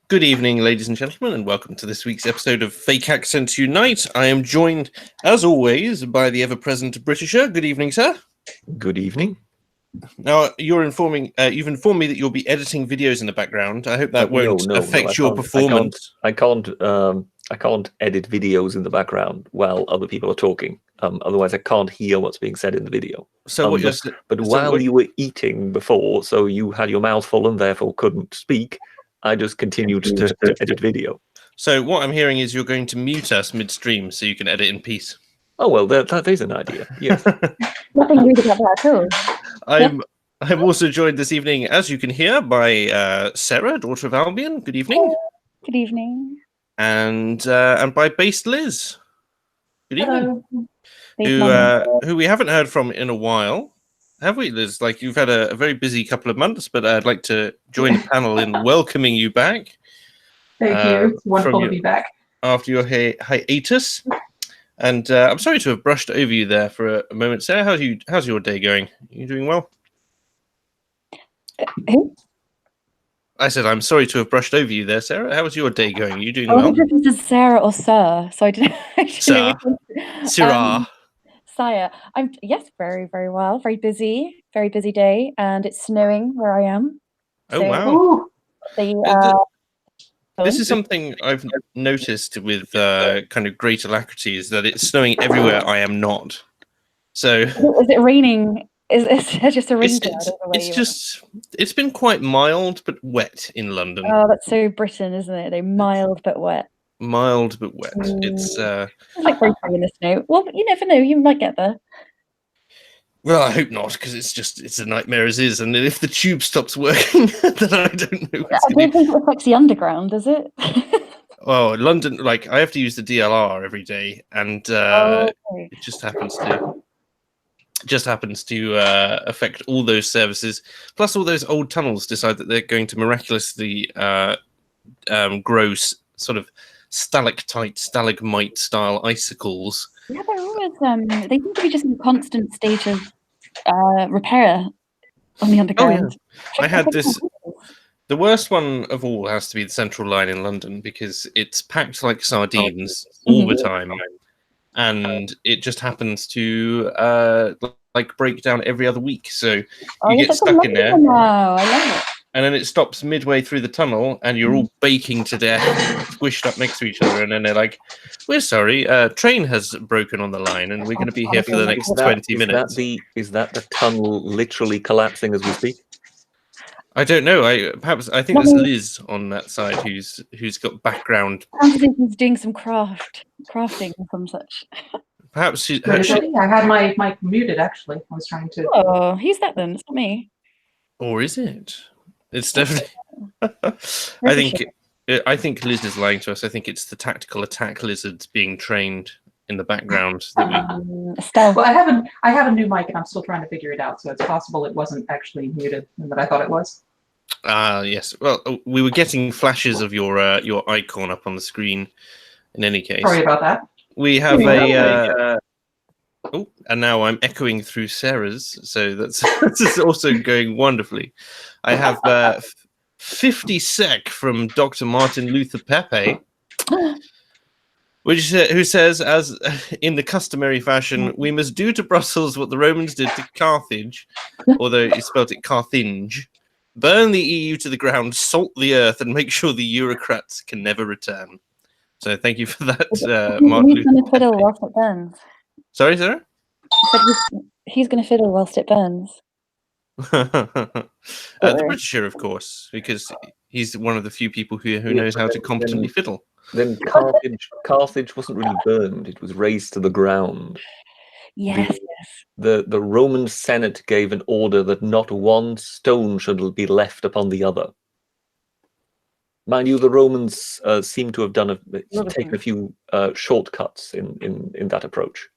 Good evening, ladies and gentlemen, and welcome to this week's episode of Fake Accents Unite. I am joined, as always, by the ever-present Britisher. Good evening, sir. Good evening. Now, you've informed me that you'll be editing videos in the background. I hope that won't affect your performance. I can't edit videos in the background while other people are talking. Otherwise, I can't hear what's being said in the video. While you were eating before, so you had your mouth full and therefore couldn't speak, I just continued to edit video. So what I'm hearing is you're going to mute us midstream so you can edit in peace. Oh, well, that is an idea, yes. Nothing rude about that at all. I'm also joined this evening, as you can hear, by Sarah, daughter of Albion. Good evening. Good evening. And by based Liz. Good evening. Hello. Who we haven't heard from in a while. Have we, Liz? Like, you've had a very busy couple of months, but I'd like to join the panel in welcoming you back. Thank you. It's wonderful to be back. After your hiatus. And I'm sorry to have brushed over you there for a moment. Sarah, how's your day going? Are you doing well? Who? I said I'm sorry to have brushed over you there, Sarah. How was your day going? Are you doing I well? wasn't sure if this is Sarah or Sir, so I didn't actually. Sarah. Sire. Yes, very, very well. Very busy day, and it's snowing where I am. Oh, wow. The, This is something I've noticed with kind of great alacrity, is that it's snowing everywhere I am not. So is it raining? Is it just a rain cloud? It's been quite mild but wet in London. Oh, that's so Britain, isn't it? They mild but wet. Mild but wet. It's like racing in the snow. Well, you never know. You might get there. Well, I hope not, because it's a nightmare as is. And if the tube stops working, then I don't know. I don't think it affects the underground, does it? Well, London, like I have to use the DLR every day, and it just happens to affect all those services. Plus, all those old tunnels decide that they're going to miraculously grow sort of stalagmite style icicles. Yeah, they're always they seem to be just in a constant state of repair on the underground. Oh, yeah. I had this. The worst one of all has to be the Central Line in London, because it's packed like sardines all the time, and it just happens to like break down every other week. So you get stuck in there. I love it. And then it stops midway through the tunnel, and you're all baking to death, squished up next to each other. And then they're like, "We're sorry, train has broken on the line, and we're going to be here for the next 20 minutes." Is that the tunnel literally collapsing as we speak? I don't know. I think there's Liz on that side who's got background. I think he's doing some crafting or some such. Perhaps I had my mic muted. Actually, I was trying to. Oh, who's that then? It's not me. Or is it? It's definitely. I think Liz is lying to us. I think it's the tactical attack lizards being trained in the background. Well, I have a new mic, and I'm still trying to figure it out. So it's possible it wasn't actually muted, but I thought it was. Yes. Well, we were getting flashes of your icon up on the screen. In any case, sorry about that. We have and now I'm echoing through Sarah's, so this is also going wonderfully. I have 50 sec from Dr. Martin Luther Pepe, who says, as in the customary fashion, we must do to Brussels what the Romans did to Carthage, although he spelled it Carthinge. Burn the EU to the ground, salt the earth, and make sure the Eurocrats can never return. So thank you for that, Martin Luther Luther Pepe. Whilst it burns. Sorry, Sarah? He's going to fiddle whilst it burns. The Britisher, of course, because he's one of the few people who knows how to competently fiddle. Then Carthage wasn't really burned; it was razed to the ground. Yes. The Roman Senate gave an order that not one stone should be left upon the other. Mind you, the Romans seem to have taken a few shortcuts in that approach.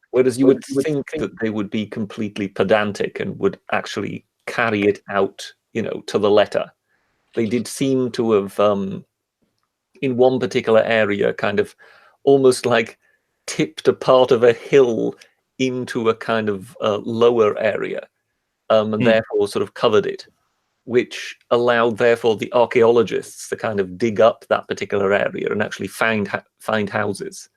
Whereas you would think that they would be completely pedantic and would actually carry it out, to the letter. They did seem to have, in one particular area, kind of almost like tipped a part of a hill into a kind of lower area, and therefore sort of covered it. which allowed, therefore, the archaeologists to kind of dig up that particular area and actually find houses.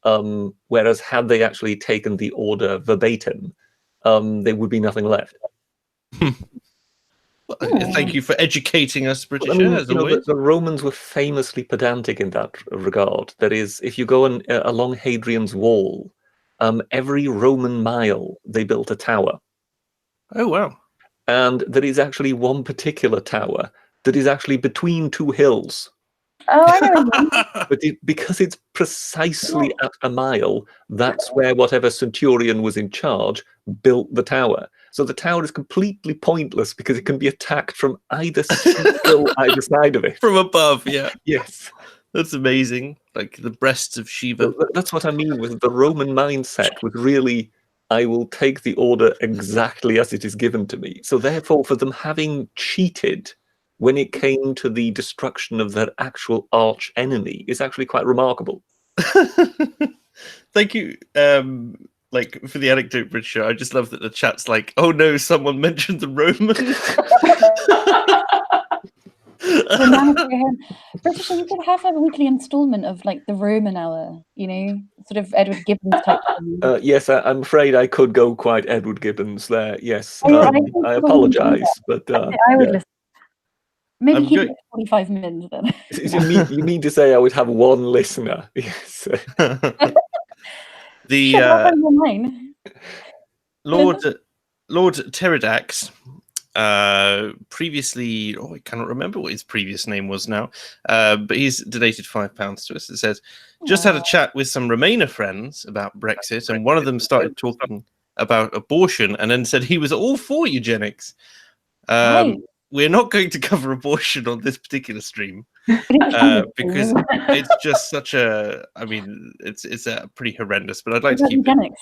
Whereas had they actually taken the order verbatim, there would be nothing left. Thank you for educating us, British, I mean, as always. the Romans were famously pedantic in that regard. That is, if you go along Hadrian's Wall, every Roman mile they built a tower. Oh, wow. And there is actually one particular tower that is actually between two hills. Oh, I know what you mean. But because it's precisely at a mile, that's where whatever centurion was in charge built the tower. So the tower is completely pointless because it can be attacked from either side of it. From above, yeah. Yes. That's amazing. Like the breasts of Shiva. That's what I mean with the Roman mindset, was really, I will take the order exactly as it is given to me. So therefore, for them having cheated when it came to the destruction of their actual arch enemy is actually quite remarkable. Thank you. Like for the anecdote, Richard. I just love that the chat's like, "Oh no, someone mentioned the Romans." British, you could have a weekly instalment of like the Roman Hour, sort of Edward Gibbons type thing. Yes, I'm afraid I could go quite Edward Gibbons there. Yes, I apologise, but I would listen. Maybe keep it 45 minutes then. You mean to say I would have one listener? Yes. Lord Pterodax, previously, I cannot remember what his previous name was now, but he's donated £5 to us. It says, just had a chat with some Remainer friends about Brexit, and one of them started talking about abortion and then said he was all for eugenics. We're not going to cover abortion on this particular stream because it's just such a, I mean, it's a pretty horrendous, but I'd like to keep it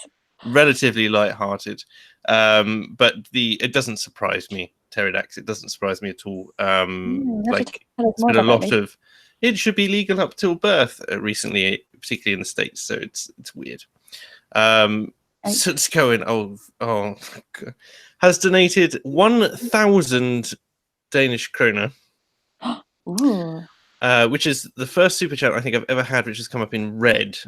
relatively light-hearted. But it doesn't surprise me, Pterodax. It doesn't surprise me at all. Like it's been a lot of, it should be legal up till birth recently, particularly in the States. So it's weird. So it's going. Oh, has donated 1,000 Danish kroner, which is the first super chat I think I've ever had which has come up in red.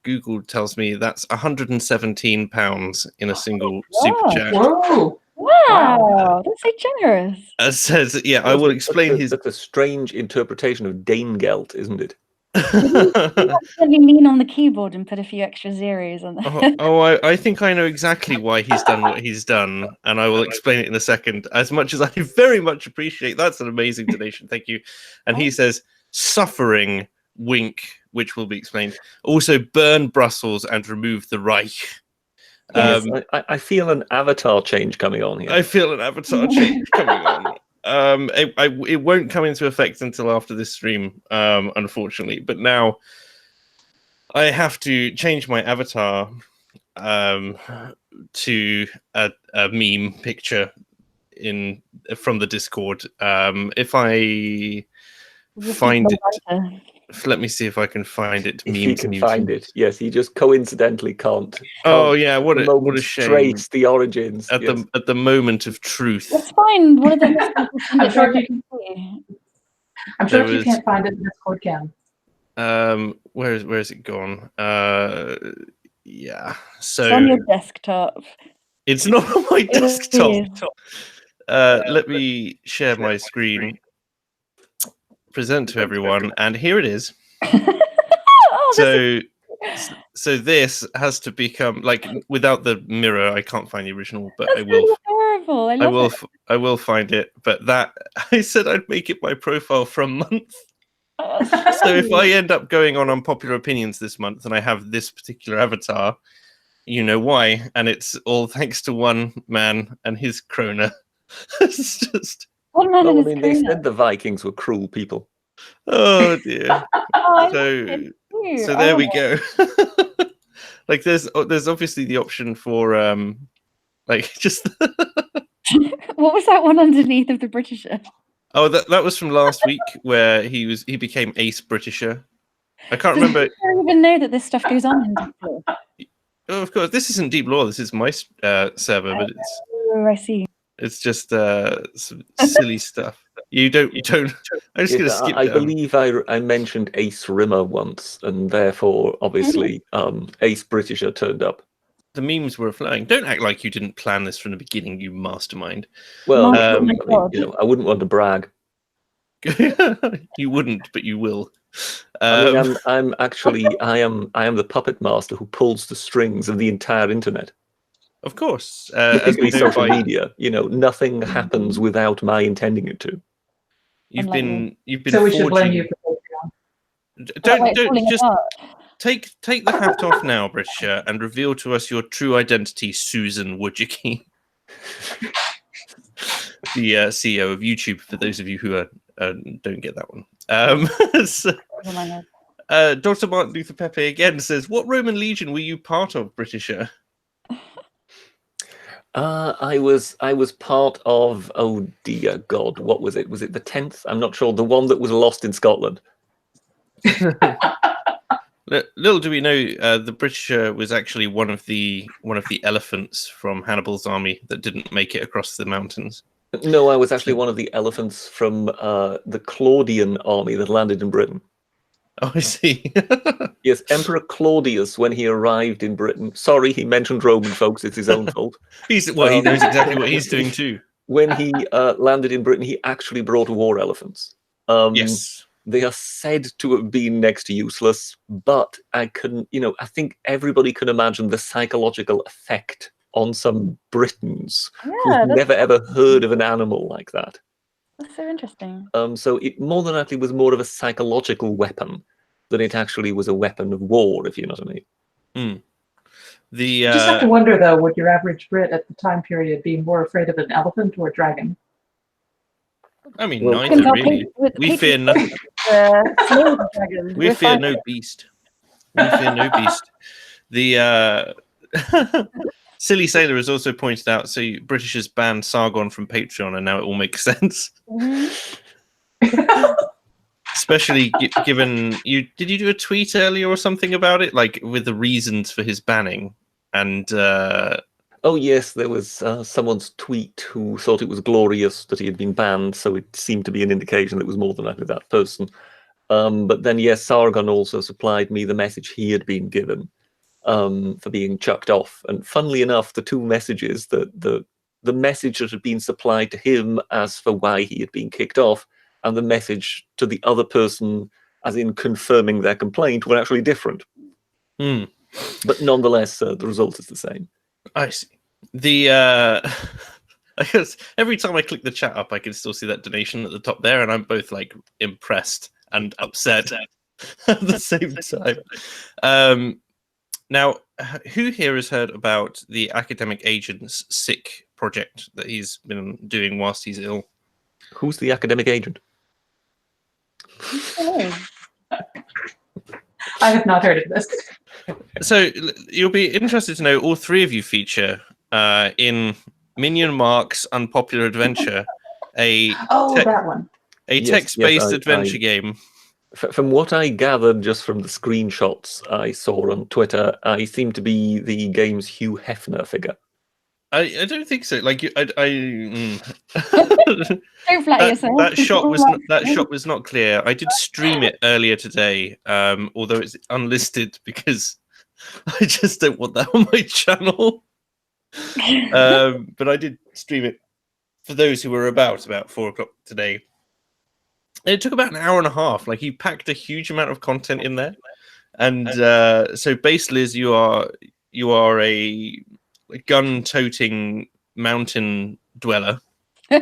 Google tells me that's £117 in a single super chat. Whoa! Wow, that's so generous. Says, yeah, I will explain That's a strange interpretation of Danegeld, isn't it? Definitely lean on the keyboard and put a few extra zeros on there. I think I know exactly why he's done what he's done, and I will explain it in a second. As much as I very much appreciate, that's an amazing donation, thank you. And he says, suffering, wink, which will be explained. Also, burn Brussels and remove the Reich. Yes, I feel an avatar change coming on here. I feel an avatar change coming on. It won't come into effect until after this stream, unfortunately. But now I have to change my avatar to a meme picture from the Discord. If I find it, let me see if I can find it. If he can find it, yes, he just coincidentally can't. Oh yeah, what a shame. Trace the origins at the moment of truth. Let's find one of them. I'm sure if you can't find it, the Discord can. Where is it gone? Yeah. So it's on your desktop. It's not on my desktop. Let me share my screen. Present to everyone, and here it is. So this has to become like, without the mirror I can't find the original, but that's really horrible. I will find it. But that, I said I'd make it my profile for a month. So if I end up going on Unpopular Opinions this month and I have this particular avatar, you know why, and it's all thanks to one man and his krona. It's just they said the Vikings were cruel people. Oh dear. So there we go. Like there's obviously the option for like just what was that one underneath of the Britisher? Oh, that was from last week where he became Ace Britisher. I can't remember. I don't even know that this stuff goes on in Deep Lore. Oh, of course, this isn't Deep Lore. This is my server, but it's. Oh, I see. It's just some silly stuff. You don't. I'm just Yes, going to skip I down. believe I mentioned Ace Rimmer once, and therefore, obviously, Ace Britisher turned up. The memes were flying. Don't act like you didn't plan this from the beginning, you mastermind. Well, Oh my I mean, God. I wouldn't want to brag. You wouldn't, but you will. I mean, I'm actually I am the puppet master who pulls the strings of the entire internet. Of course, Particularly as we know social by- media. Nothing happens without my intending it to. You've Unlikely. been So we should blame forging. you for Patreon. Don't Falling just apart. take the hat off now, Britisher, and reveal to us your true identity, Susan Wojcicki, the CEO of YouTube. For those of you who don't get that one, so, Over my head. Dr. Martin Luther Pepe again says, "What Roman legion were you part of, Britisher?" I was part of, oh dear God, what was it? Was it the 10th? I'm not sure. The one that was lost in Scotland. Little do we know, the Britisher was actually one of the elephants from Hannibal's army that didn't make it across the mountains. No, I was actually one of the elephants from the Claudian army that landed in Britain. Oh, I see. Yes, Emperor Claudius, when he arrived in Britain. Sorry, he mentioned Roman, folks. It's his own fault. He knows exactly what he's doing too. When he landed in Britain, he actually brought war elephants. Yes. They are said to have been next to useless, but I think everybody can imagine the psychological effect on some Britons Yeah, who've never ever heard of an animal like that. That's so interesting. So it more than likely was more of a psychological weapon than it actually was a weapon of war, if you know what I mean. The I just have to wonder, though, would your average Brit at the time period be more afraid of an elephant or a dragon? I mean, Well, neither really. We fear nothing. We fear no beast. We fear no beast. The Silly Sailor has also pointed out, so British has banned Sargon from Patreon, and now it all makes sense. Especially given did you do a tweet earlier or something about it, like with the reasons for his banning? And oh yes, there was someone's tweet who thought it was glorious that he had been banned, so it seemed to be an indication that it was more than likely that person. But then yes, Sargon also supplied me the message he had been given for being chucked off. And funnily enough, the two messages, the message that had been supplied to him as for why he had been kicked off, and the message to the other person as in confirming their complaint, were actually different. But nonetheless, the result is the same. I see. I guess every time I click the chat up, I can still see that donation at the top there, and I'm both like impressed and upset at the same time. Now, who here has heard about the academic agent's sick project that he's been doing whilst he's ill? Who's the academic agent? I have not heard of this. So you'll be interested to know all three of you feature in Minion Mark's Unpopular Adventure, that one. text-based adventure game. From what I gathered just from the screenshots I saw on Twitter, I seem to be the game's Hugh Hefner figure. I don't think so. Like Don't flatter yourself. That shot was not clear. I did stream it earlier today, although it's unlisted because I just don't want that on my channel. But I did stream it for those who were about 4:00 today. And it took about an hour and a half. Like, he packed a huge amount of content in there. And so, Base Liz, you are a gun-toting mountain dweller who,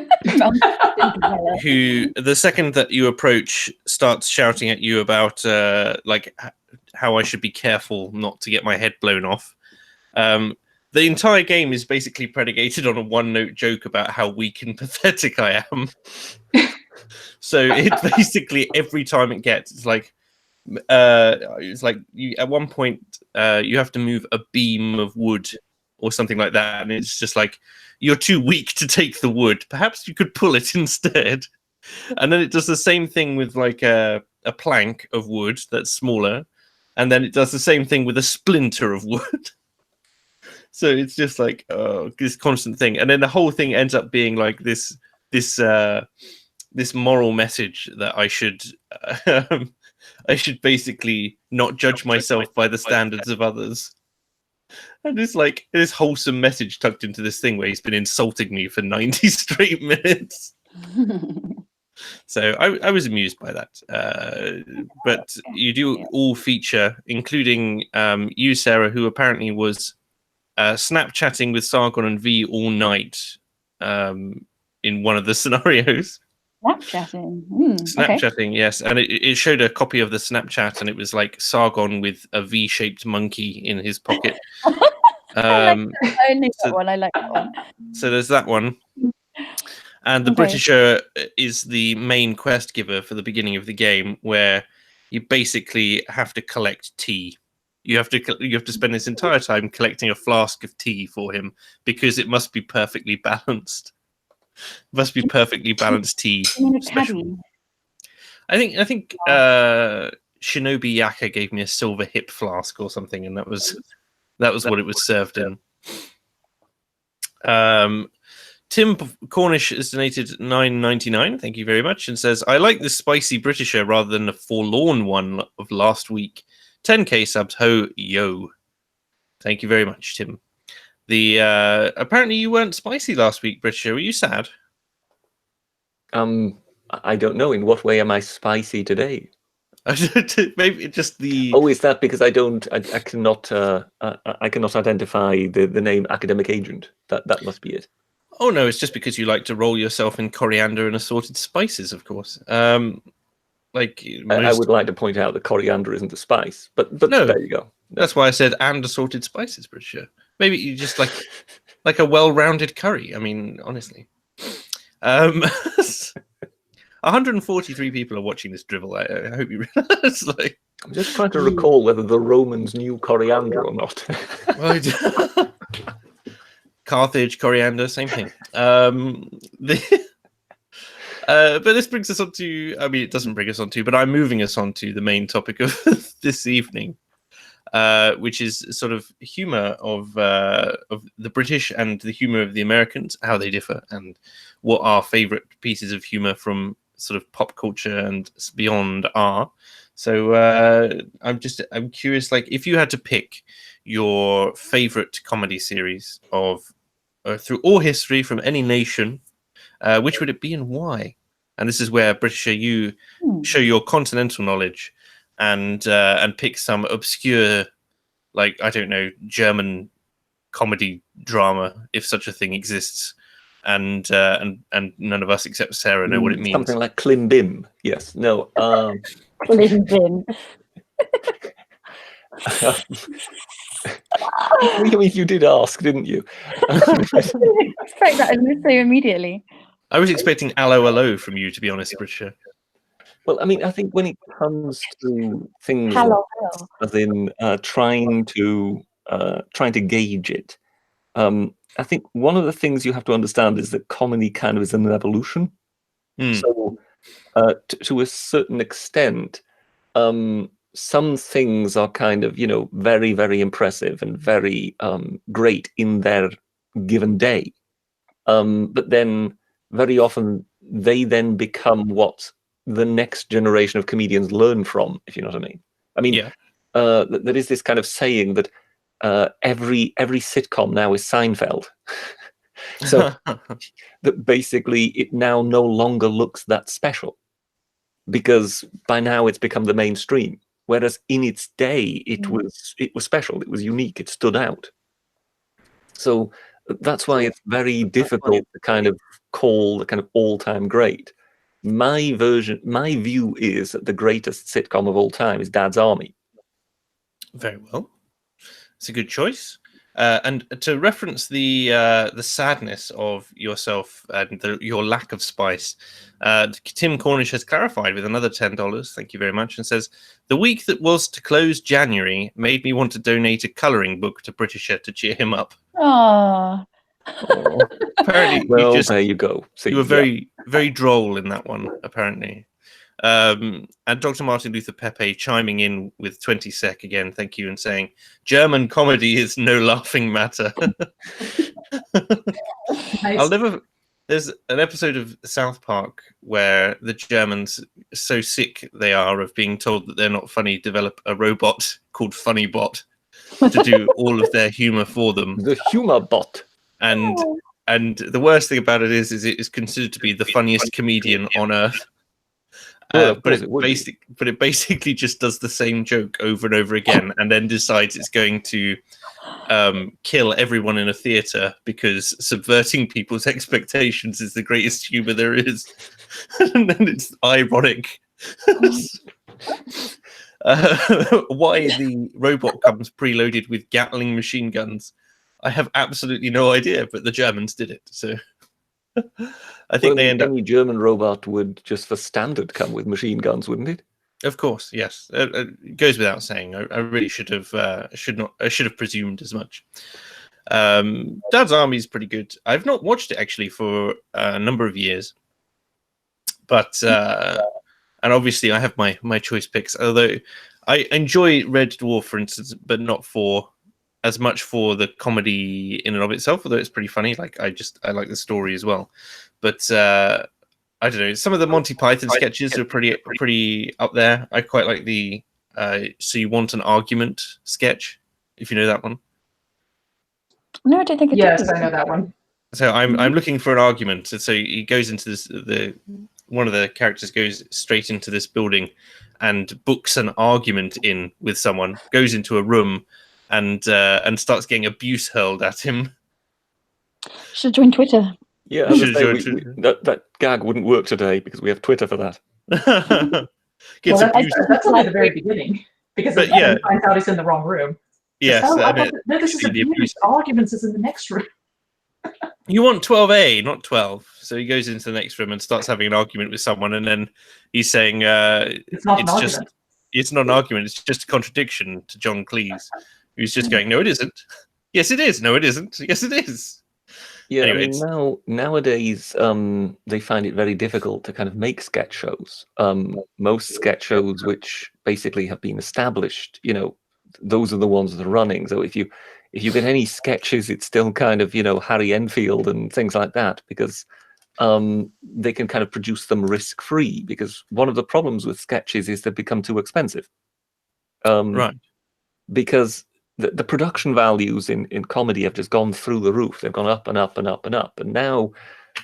the second that you approach, starts shouting at you about like how I should be careful not to get my head blown off. The entire game is basically predicated on a one-note joke about how weak and pathetic I am. So it basically, every time it gets, it's like you at one point you have to move a beam of wood or something like that, and it's just like, you're too weak to take the wood. Perhaps you could pull it instead. And then it does the same thing with like a plank of wood that's smaller, and then it does the same thing with a splinter of wood. So it's just like this constant thing, and then the whole thing ends up being like this moral message that I should basically not judge myself by the standards of others. And it's like this wholesome message tucked into this thing where he's been insulting me for 90 straight minutes. So I was amused by that. But you do all feature, including you, Sarah, who apparently was Snapchatting with Sargon and V all night in one of the scenarios. Snapchatting. Snapchatting, Okay. yes. And it showed a copy of the Snapchat, and it was like Sargon with a V-shaped monkey in his pocket. I like that one. I like that one. So there's that one. And the Okay. Britisher is the main quest giver for the beginning of the game, where you basically have to collect tea. You have to spend this entire time collecting a flask of tea for him because it must be perfectly balanced. Must be perfectly balanced tea. You mean a caddy? I think Shinobi Yaka gave me a silver hip flask or something, and that was what it was served in. Tim Cornish has donated $9.99. Thank you very much, and says, "I like this spicy Britisher rather than the forlorn one of last week. 10k subs, ho yo." Thank you very much, Tim. Apparently you weren't spicy last week, Britisher. Were you sad? I don't know. In what way am I spicy today? Maybe just the. Oh, is that because I cannot identify the name academic agent? That must be it. Oh no, it's just because you like to roll yourself in coriander and assorted spices, of course. Like I would like to point out that coriander isn't a spice, but no, there you go. No. That's why I said and assorted spices, Britisher. Maybe you just like a well-rounded curry. I mean, honestly. 143 people are watching this drivel. I hope you realize. Like, I'm just trying to recall whether the Romans knew coriander or not. Carthage, coriander, same thing. But this brings us on to, I mean, it doesn't bring us on to, but I'm moving us on to the main topic of this evening, which is sort of humor of the British and the humor of the Americans, how they differ, and what our favorite pieces of humor from sort of pop culture and beyond are. So I'm curious, like, if you had to pick your favorite comedy series of through all history from any nation, which would it be and why? And this is where, Britisher, you show your continental knowledge and pick some obscure, like, I don't know, German comedy drama, if such a thing exists, and none of us except Sarah know what it means. Something like Klimbim. Yes. No. Klimbim. I mean, you did ask, didn't you? I expect that so immediately. I was expecting "allo allo" from you, to be honest, Britisher. Well, I mean, I think when it comes to things as in trying to gauge it, I think one of the things you have to understand is that comedy kind of is an evolution. So, to a certain extent, some things are kind of, very, very impressive and very great in their given day. But then very often they then become what the next generation of comedians learn from, if you know what I mean. I mean, there is this kind of saying that every sitcom now is Seinfeld. So that basically it now no longer looks that special because by now it's become the mainstream. Whereas in its day, it was special. It was unique. It stood out. So that's why it's very difficult to kind of call the kind of all-time great. My view is that the greatest sitcom of all time is Dad's Army. Very well. It's a good choice. And to reference the sadness of yourself and your lack of spice, Tim Cornish has clarified with another $10. Thank you very much, and says, "The week that was to close January made me want to donate a colouring book to Britisher to cheer him up." Oh. Apparently, well, there you go. So you were very, very droll in that one, apparently. And Dr. Martin Luther Pepe chiming in with 20 sec again, thank you, and saying, German comedy is no laughing matter. Nice. There's an episode of South Park where the Germans, so sick they are of being told that they're not funny, develop a robot called Funny Bot to do all of their humor for them. The humor bot. And the worst thing about it is it is considered to be the funniest comedian on earth. But it basically just does the same joke over and over again, and then decides it's going to kill everyone in a theater because subverting people's expectations is the greatest humor there is. And then it's ironic. Why the robot comes preloaded with Gatling machine guns, I have absolutely no idea, but the Germans did it. So I think any German robot would just for standard come with machine guns, wouldn't it? Of course, yes. It goes without saying. I really should have presumed as much. Dad's Army is pretty good. I've not watched it actually for a number of years, but and obviously I have my choice picks. Although I enjoy Red Dwarf, for instance, but not for as much for the comedy in and of itself. Although it's pretty funny. Like I like the story as well, but. I don't know. Some of the Monty Python sketches are pretty up there. I quite like the "So You Want an Argument" sketch, if you know that one. No, I don't think I do. Yes, I know that one. So I'm looking for an argument. So he goes into this. One of the characters goes straight into this building and books an argument in with someone. Goes into a room and starts getting abuse hurled at him. Should join Twitter. Yeah, that gag wouldn't work today because we have Twitter for that. That's only the very beginning because he finds out he's in the wrong room. Yes, this is abuse. Arguments is in the next room. You want 12A, not 12. So he goes into the next room and starts having an argument with someone, and then he's saying it's not an argument. It's just a contradiction to John Cleese, who's just going, no, it isn't. Yes, it is. No, it isn't. Yes, it is. Yeah, anyway, nowadays they find it very difficult to kind of make sketch shows. Most sketch shows which basically have been established, those are the ones that are running. So if you get any sketches, it's still kind of, Harry Enfield and things like that, because they can kind of produce them risk-free, because one of the problems with sketches is they become too expensive. Right. Because the production values in comedy have just gone through the roof. They've gone up and up and up and up. And now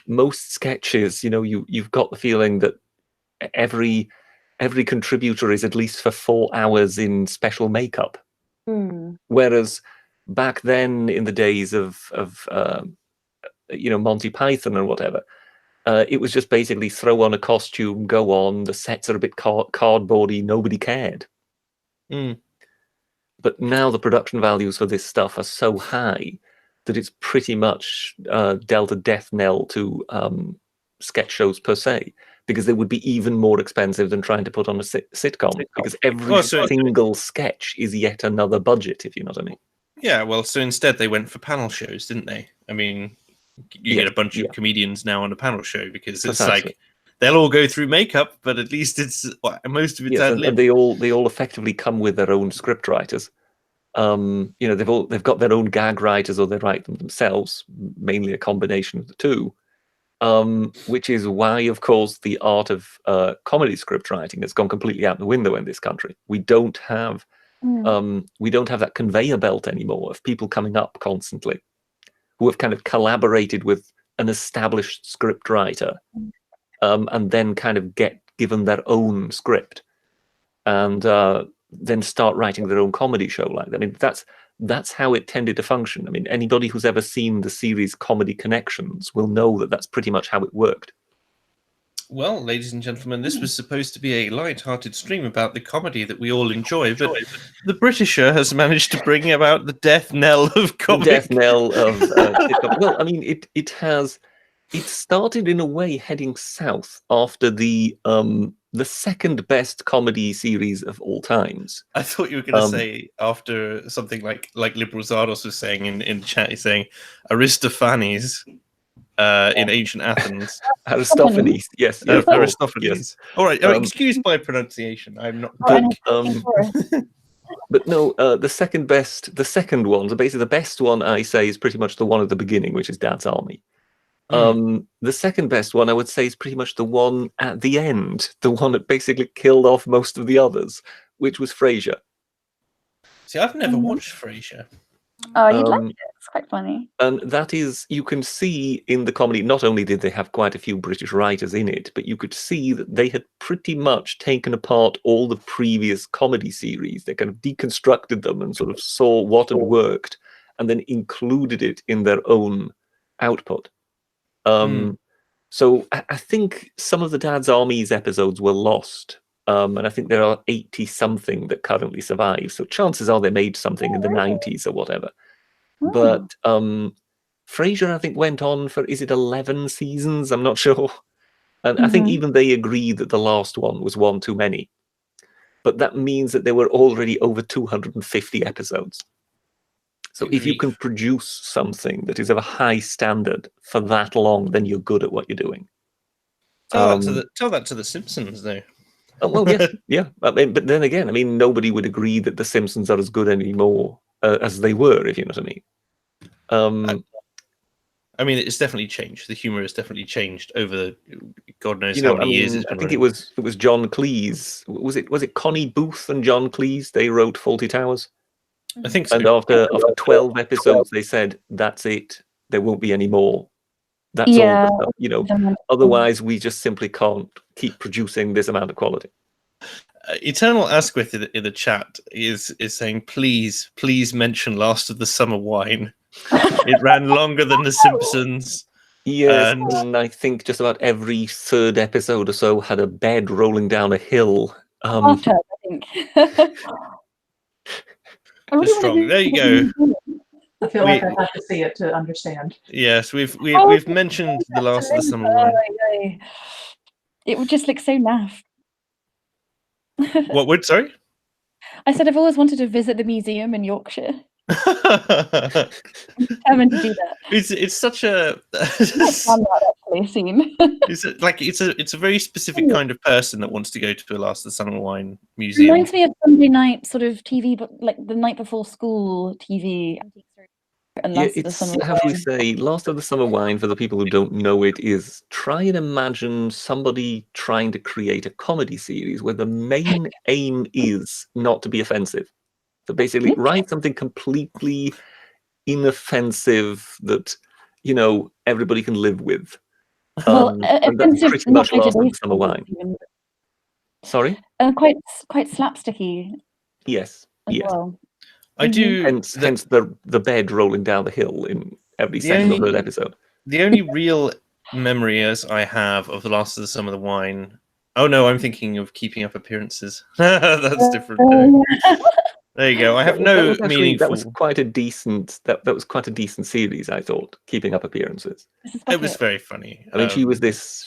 most sketches, you've got the feeling that every contributor is at least for 4 hours in special makeup. Whereas back then, in the days of Monty Python and whatever, it was just basically throw on a costume, go on. The sets are a bit cardboardy. Nobody cared. But now the production values for this stuff are so high that it's pretty much dealt a death knell to sketch shows per se, because they would be even more expensive than trying to put on a sitcom, because every single sketch is yet another budget, if you know what I mean. Yeah, well, so instead they went for panel shows, didn't they? I mean, you get a bunch of comedians now on a panel show, because it's like they'll all go through makeup, but at least it's most of it's ad lib. And they all effectively come with their own script writers. They've got their own gag writers, or they write them themselves, mainly a combination of the two. Which is why, of course, the art of comedy script writing has gone completely out the window in this country. We don't have that conveyor belt anymore of people coming up constantly who have kind of collaborated with an established script writer, and then kind of get given their own script, and then start writing their own comedy show like that. I mean, that's how it tended to function. I mean, anybody who's ever seen the series Comedy Connections will know that that's pretty much how it worked. Well, ladies and gentlemen, this was supposed to be a light-hearted stream about the comedy that we all enjoy, but the Britisher has managed to bring about the death knell of comedy. The death knell of well, I mean, it started in a way heading south after the second best comedy series of all times. I thought you were going to say after something like Liberal Zardos was saying in the chat, he's saying Aristophanes. in ancient Athens. Aristophanes, yes, yeah, of course, Aristophanes. yes. All right, excuse my pronunciation. I'm not. But no, the second one, so basically the best one I say is pretty much the one at the beginning, which is Dad's Army. The second best one I would say is pretty much the one at the end, the one that basically killed off most of the others, which was Frasier. See, I've never watched Frasier. Oh, you'd like it. It's quite funny. And that is, you can see in the comedy, not only did they have quite a few British writers in it, but you could see that they had pretty much taken apart all the previous comedy series. They kind of deconstructed them and sort of saw what had worked and then included it in their own output. So I think some of the Dad's Army's episodes were lost. And I think there are 80-something that currently survive. So chances are they made something in the 90s or whatever. But Frasier, I think, went on for, is it 11 seasons? I'm not sure. And I think even they agreed that the last one was one too many. But that means that there were already over 250 episodes. So if you can produce something that is of a high standard for that long, then you're good at what you're doing. Tell that to the Simpsons, though. Well, yes, yeah. I mean, but then again, I mean, nobody would agree that the Simpsons are as good anymore as they were, if you know what I mean. I mean, it's definitely changed. The humor has definitely changed over God knows how many years. I think it was John Cleese. Was it Connie Booth and John Cleese? They wrote Fawlty Towers. I think so. And after 12 episodes, they said, "That's it. There won't be any more. That's all. You know, otherwise we just simply can't keep producing this amount of quality." Eternal Asquith in the chat is saying, please mention Last of the Summer Wine. It ran longer than The Simpsons. Yes, and I think just about every third episode or so had a bed rolling down a hill. Bathtub, I think. Just strong. There you go. I feel like I have to see it to understand. Yes, we've mentioned the Last of the Summer Wine. It would just look so naff. What would? Sorry? I said I've always wanted to visit the museum in Yorkshire. I'm determined to do that. It's such a scene. it's a very specific kind of person that wants to go to a Last of the Summer Wine museum. Reminds me of Sunday night sort of TV, but like the night before school TV. And how do we say, Last of the Summer Wine, for the people who don't know it, is try and imagine somebody trying to create a comedy series where the main aim is not to be offensive. So basically, write something completely inoffensive that, you know, everybody can live with. And that's pretty much Last of the Summer Wine. Sorry? Quite slapsticky. Yes. Yes. Well. I do. Hence the bed rolling down the hill in every second or third episode. The only real memory as I have of the Last of the Summer Wine. Oh no, I'm thinking of Keeping Up Appearances. That's different. There you go. I have no meaningful. That was quite a decent. That was quite a decent series, I thought. Keeping Up Appearances. It was very funny. I mean, she was this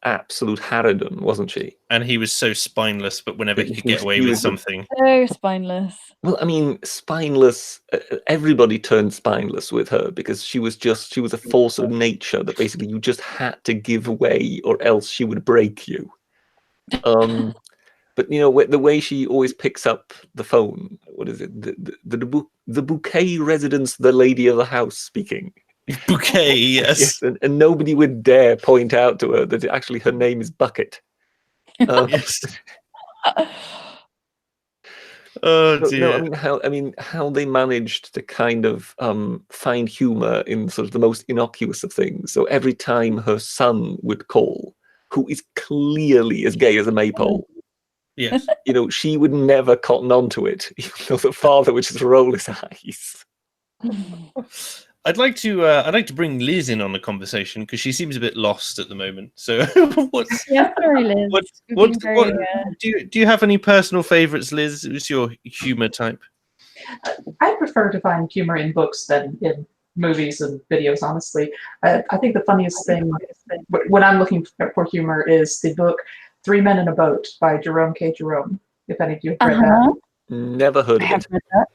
absolute harridan, wasn't she? And he was so spineless, but whenever he could get away with something, so spineless. Well, I mean, spineless. Everybody turned spineless with her because she was a force of nature that basically you just had to give way, or else she would break you. But you know, the way she always picks up the phone, what is it? The bouquet residence, the lady of the house speaking. Bouquet, yes. And nobody would dare point out to her that actually her name is Bucket. Yes. Oh dear. No, I mean how they managed to kind of find humor in sort of the most innocuous of things. So every time her son would call, who is clearly as gay as a maypole. Yes. You know, she would never cotton on to it, even though the father would just roll his eyes. I'd like to bring Liz in on the conversation because she seems a bit lost at the moment. So, sorry, Liz. Do you have any personal favourites, Liz? What's your humour type? I prefer to find humor in books than in movies and videos. Honestly, I think the funniest thing when I'm looking for humor is the book 3 Men in a Boat by Jerome K. Jerome. If any of you have read that. Never heard I of have it. read that.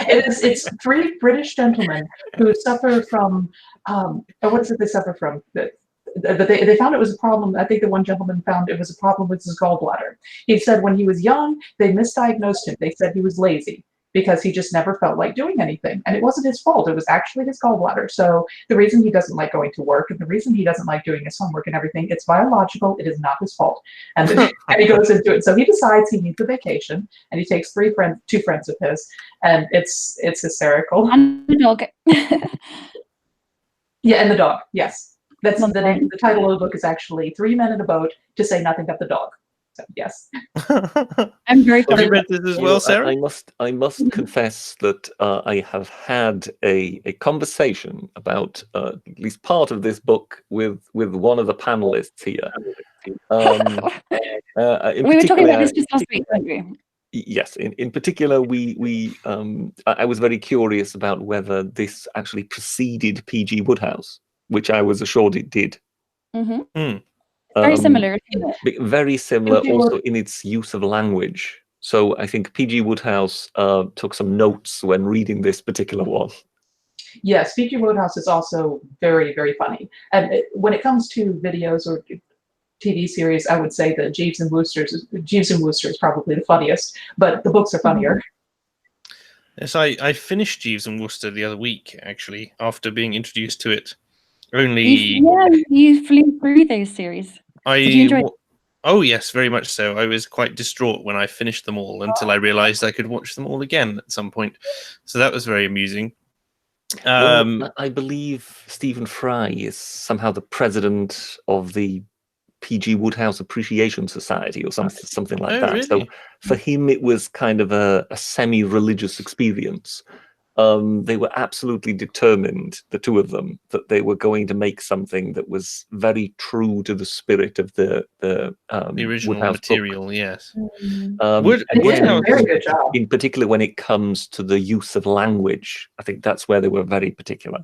It's three British gentlemen who suffer from what is it they suffer from? But they found it was a problem. I think the one gentleman found it was a problem with his gallbladder. He said when he was young, they misdiagnosed him. They said he was lazy because he just never felt like doing anything. And it wasn't his fault. It was actually his gallbladder. So the reason he doesn't like going to work and the reason he doesn't like doing his homework and everything, it's biological. It is not his fault. And, and he goes into it. So he decides he needs a vacation and he takes two friends of his, and it's hysterical. And the dog. Yeah, and the dog, yes. That's Love the that. name. The title of the book is actually 3 Men in a Boat to Say Nothing But the Dog. So yes. I'm very Have you sorry. read this as You well, know, Sarah? I must confess that I have had a conversation about at least part of this book with one of the panelists here. We were talking about this just last week, weren't we? Yes, in particular, I was very curious about whether this actually preceded P.G. Wodehouse, which I was assured it did. Very similar, isn't it? Very similar, P.G. also in its use of language. So I think P.G. Wodehouse took some notes when reading this particular one. Yes, P.G. Wodehouse is also very, very funny. And when it comes to videos or TV series, I would say that Jeeves and Wooster is probably the funniest, but the books are funnier. Yes, I finished Jeeves and Wooster the other week, actually, after being introduced to it. You flew through those series. Did you enjoy it? Oh, yes, very much so. I was quite distraught when I finished them all until I realized I could watch them all again at some point. So that was very amusing. Well, I believe Stephen Fry is somehow the president of the P.G. Wodehouse Appreciation Society or something like that. Really? So for him, it was kind of a semi-religious experience. They were absolutely determined, the two of them, that they were going to make something that was very true to the spirit of the original Wodehouse material, book. yes. Wodehouse, very good job. In particular, when it comes to the use of language, I think that's where they were very particular.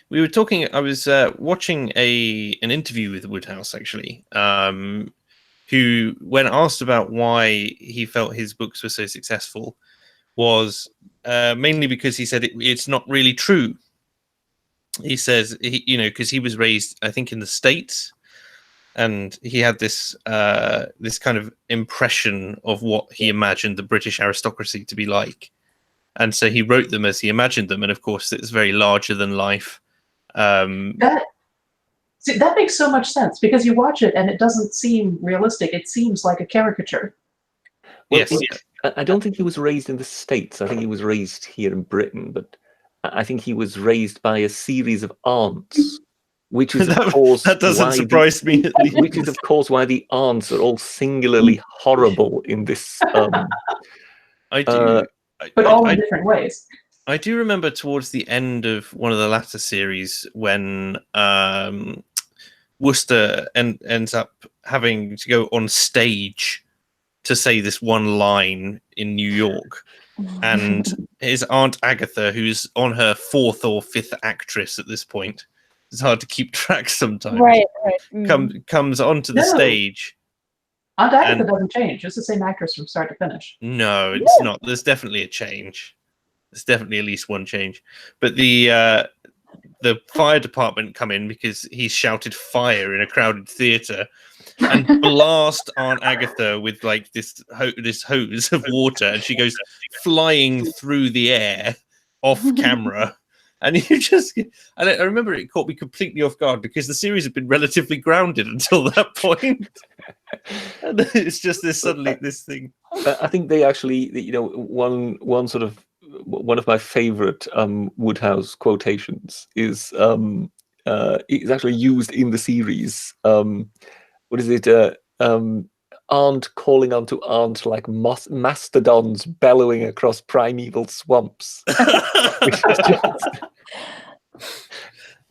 We were talking. I was watching an interview with Wodehouse, actually, who, when asked about why he felt his books were so successful, was mainly because he said it's not really true. He says, because he was raised, I think, in the States, and he had this this kind of impression of what he imagined the British aristocracy to be like, and so he wrote them as he imagined them, and of course, it's very larger than life. That makes so much sense because you watch it and it doesn't seem realistic. It seems like a caricature. Well, yes. I don't think he was raised in the States. I think he was raised here in Britain, but I think he was raised by a series of aunts, which is, of course, that doesn't surprise me. At least. Which is, of course, why the aunts are all singularly horrible in this. I do, but all in different ways. I do remember towards the end of one of the latter series when Wooster ends up having to go on stage to say this one line in New York, and his Aunt Agatha, who's on her 4th or 5th actress at this point, it's hard to keep track sometimes. Right. Comes onto the stage. Aunt Agatha doesn't change. It's the same actress from start to finish. No, it's not. There's definitely a change. There's definitely at least one change. But the fire department come in because he's shouted fire in a crowded theatre and blast Aunt Agatha with like this hose of water, and she goes flying through the air off camera. And I remember it caught me completely off guard because the series had been relatively grounded until that point. And it's just this thing. I think they actually, one sort of one of my favorite Wodehouse quotations is actually used in the series. What is it? Aunt calling onto aunt like mastodons bellowing across primeval swamps. Which is just...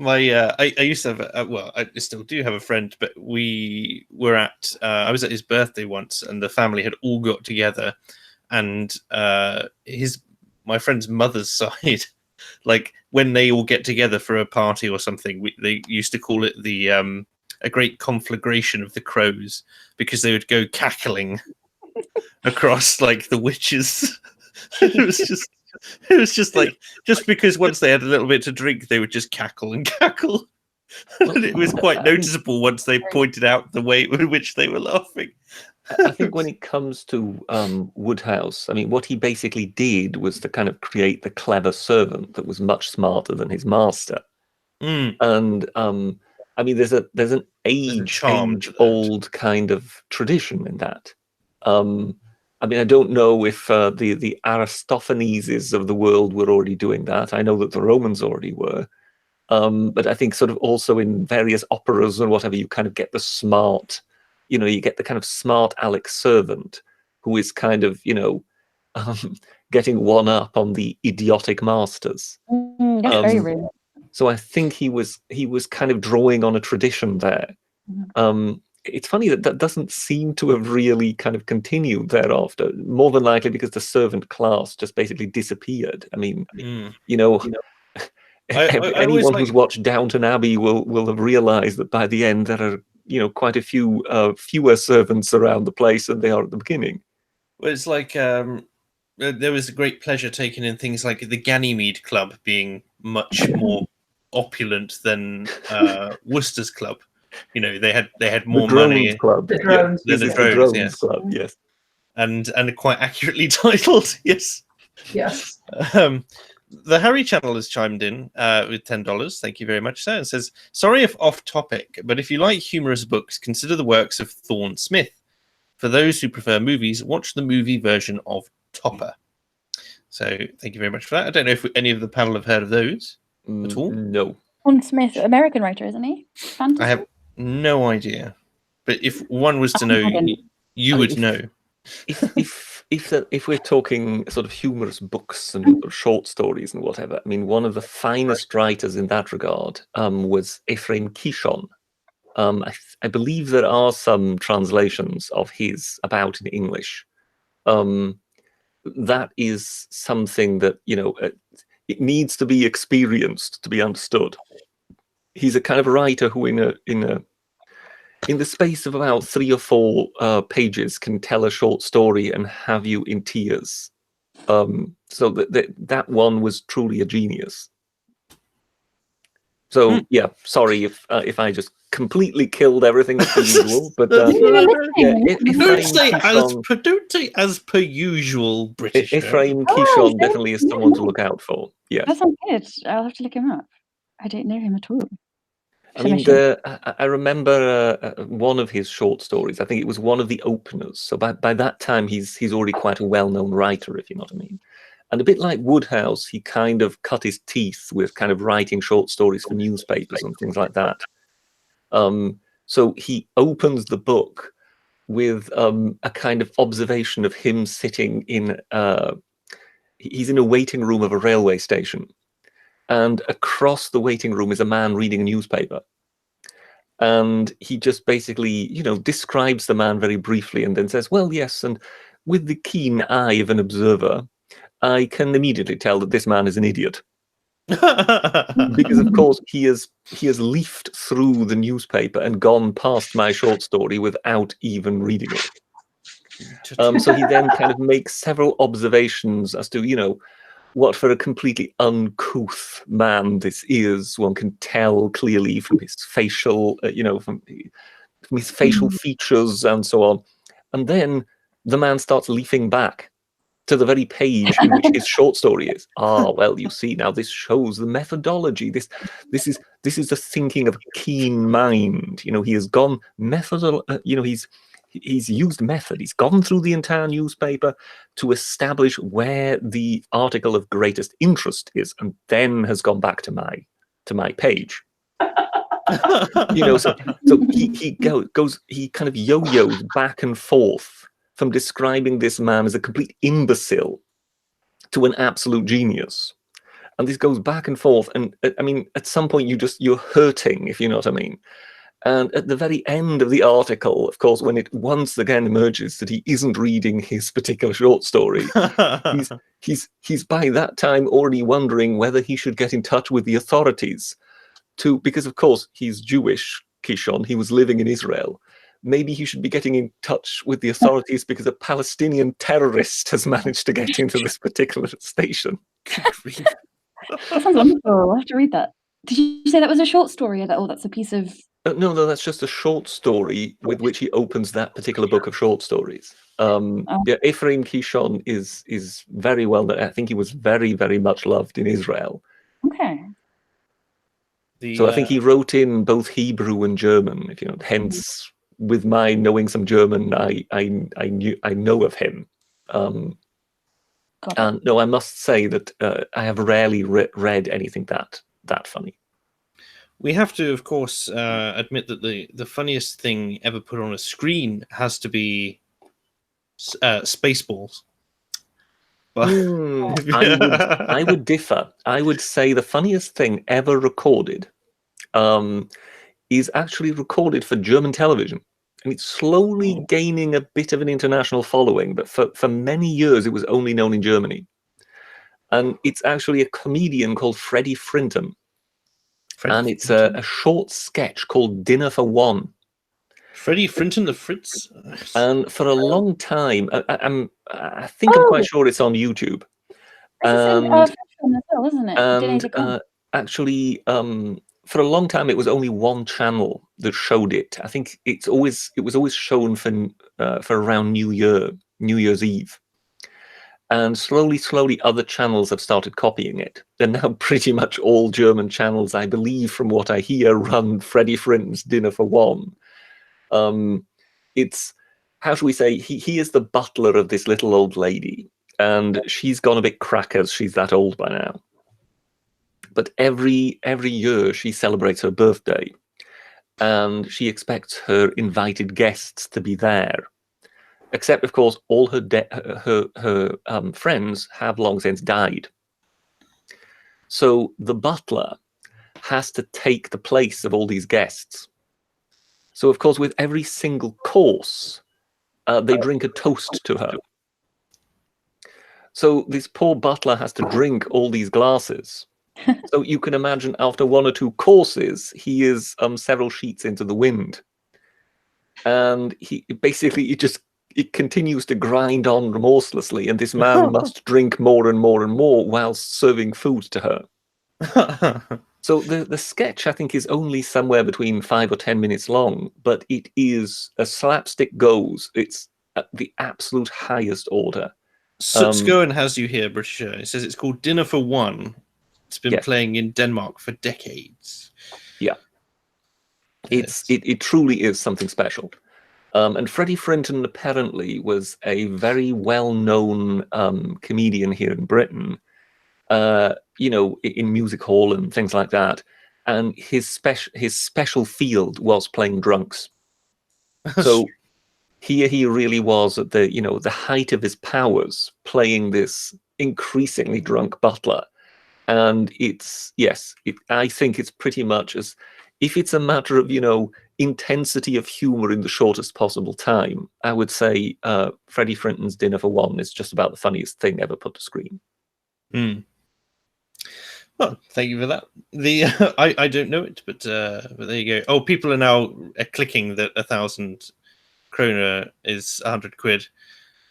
I used to have I still do have a friend, but we were at I was at his birthday once, and the family had all got together, and my friend's mother's side, like when they all get together for a party or something, they used to call it a great conflagration of the crows, because they would go cackling across like the witches. It was just like just because once they had a little bit to drink, they would just cackle and cackle. And it was quite noticeable once they pointed out the way in which they were laughing. I think when it comes to Woodhouse, I mean, what he basically did was to kind of create the clever servant that was much smarter than his master. And I mean, there's an age-old kind of tradition in that. I mean, I don't know if the Aristophaneses of the world were already doing that. I know that the Romans already were. But I think sort of also in various operas and whatever, you kind of get the smart, you get the kind of smart Alex servant who is kind of, getting one up on the idiotic masters. That's very rude. So I think he was kind of drawing on a tradition there. It's funny that doesn't seem to have really kind of continued thereafter, more than likely because the servant class just basically disappeared. I mean, anyone who's watched Downton Abbey will have realized that by the end there are quite a few fewer servants around the place than they are at the beginning. Well, it's like there was a great pleasure taken in things like the Ganymede Club being much more opulent than Worcester's Club. They had more money. Club. The Drones. Than the Drones Drones, Club, yes. And quite accurately titled, yes. Yes. The Harry channel has chimed in with $10. Thank you very much, sir. And says, sorry if off topic, but if you like humorous books, consider the works of Thorne Smith. For those who prefer movies, watch the movie version of Topper. So thank you very much for that. I don't know if any of the panel have heard of those at all. No. Thorne Smith, American writer, isn't he? Fantasy? I have no idea. But if one was to know, you would know. If we're talking sort of humorous books and short stories and whatever, I mean, one of the finest writers in that regard was Ephraim Kishon. I believe there are some translations of his about in English. That is something that it needs to be experienced to be understood. He's a kind of writer who, in the space of about 3 or 4 pages, can tell a short story and have you in tears. So that one was truly a genius. So yeah, sorry if I just completely killed everything as per usual, but don't say as per usual, British. Ephraim Kishon definitely is someone to look out for. Yeah, that sounds good. I'll have to look him up. I don't know him at all. I mean, I remember one of his short stories. I think it was one of the openers. So by that time, he's already quite a well-known writer, if you know what I mean. And a bit like Woodhouse, he kind of cut his teeth with kind of writing short stories for newspapers and things like that. So he opens the book with a kind of observation of him sitting in he's in a waiting room of a railway station. And across the waiting room is a man reading a newspaper. And he just basically, describes the man very briefly and then says, well, yes, and with the keen eye of an observer, I can immediately tell that this man is an idiot. Because, of course, he has leafed through the newspaper and gone past my short story without even reading it. So he then kind of makes several observations as to, what for a completely uncouth man this is. One can tell clearly from his facial, from his facial features and so on. And then the man starts leafing back to the very page in which his short story is. Ah, well, you see, now this shows the methodology. This is the thinking of a keen mind. He has gone he's used method. He's gone through the entire newspaper to establish where the article of greatest interest is, and then has gone back to my page. So he kind of yo-yos back and forth from describing this man as a complete imbecile to an absolute genius. And this goes back and forth. And I mean, at some point you're hurting, if you know what I mean. And at the very end of the article, of course, when it once again emerges that he isn't reading his particular short story, he's by that time already wondering whether he should get in touch with the authorities because of course he's Jewish, Kishon, he was living in Israel. maybe he should be getting in touch with the authorities because a Palestinian terrorist has managed to get into this particular station. That sounds wonderful. I'll have to read that. Did you say that was a short story? Or that's a piece of... No, that's just a short story with which he opens that particular book of short stories. Yeah, Ephraim Kishon is very well known. I think he was very, very much loved in Israel. Okay. So I think he wrote in both Hebrew and German. If you know, hence with my knowing some German, I know of him. And no, I must say that I have rarely read anything that funny. We have to, of course, admit that the funniest thing ever put on a screen has to be Spaceballs. But I would differ. I would say the funniest thing ever recorded is actually recorded for German television. And it's slowly gaining a bit of an international following, but for many years it was only known in Germany. And it's actually a comedian called Freddie Frinton. And it's a short sketch called Dinner for One. Freddie Frinton, the Fritz? And for a long time, I think I'm quite sure it's on YouTube. It's as well, isn't it? And actually, for a long time, it was only one channel that showed it. I think it was always shown for around New Year's Eve. And slowly, other channels have started copying it. And now pretty much all German channels, I believe, from what I hear, run Freddie Frinton's Dinner for One. It's, how shall we say, he is the butler of this little old lady. And she's gone a bit crackers. She's that old by now. But every year she celebrates her birthday. And she expects her invited guests to be there. Except, of course, all her friends have long since died. So the butler has to take the place of all these guests. So, of course, with every single course, they drink a toast to her. So this poor butler has to drink all these glasses. So you can imagine after one or two courses, he is several sheets into the wind. And it continues to grind on remorselessly, and this man must drink more and more and more while serving food to her. So the sketch, I think, is only somewhere between 5 or 10 minutes long, but it is, as slapstick goes, it's at the absolute highest order. Sutsgoen has you here, Britisher. It says it's called Dinner for One. It's been playing in Denmark for decades. Yeah. It truly is something special. And Freddie Frinton apparently was a very well-known comedian here in Britain, in music hall and things like that. And his special field was playing drunks. So here he really was at the height of his powers, playing this increasingly drunk butler. And I think it's pretty much as if it's a matter of, intensity of humor in the shortest possible time, I would say Freddie Frinton's Dinner for One is just about the funniest thing ever put to screen. Well, thank you for that. I don't know it, but there you go. Oh, people are now clicking that 1,000 kroner is 100 quid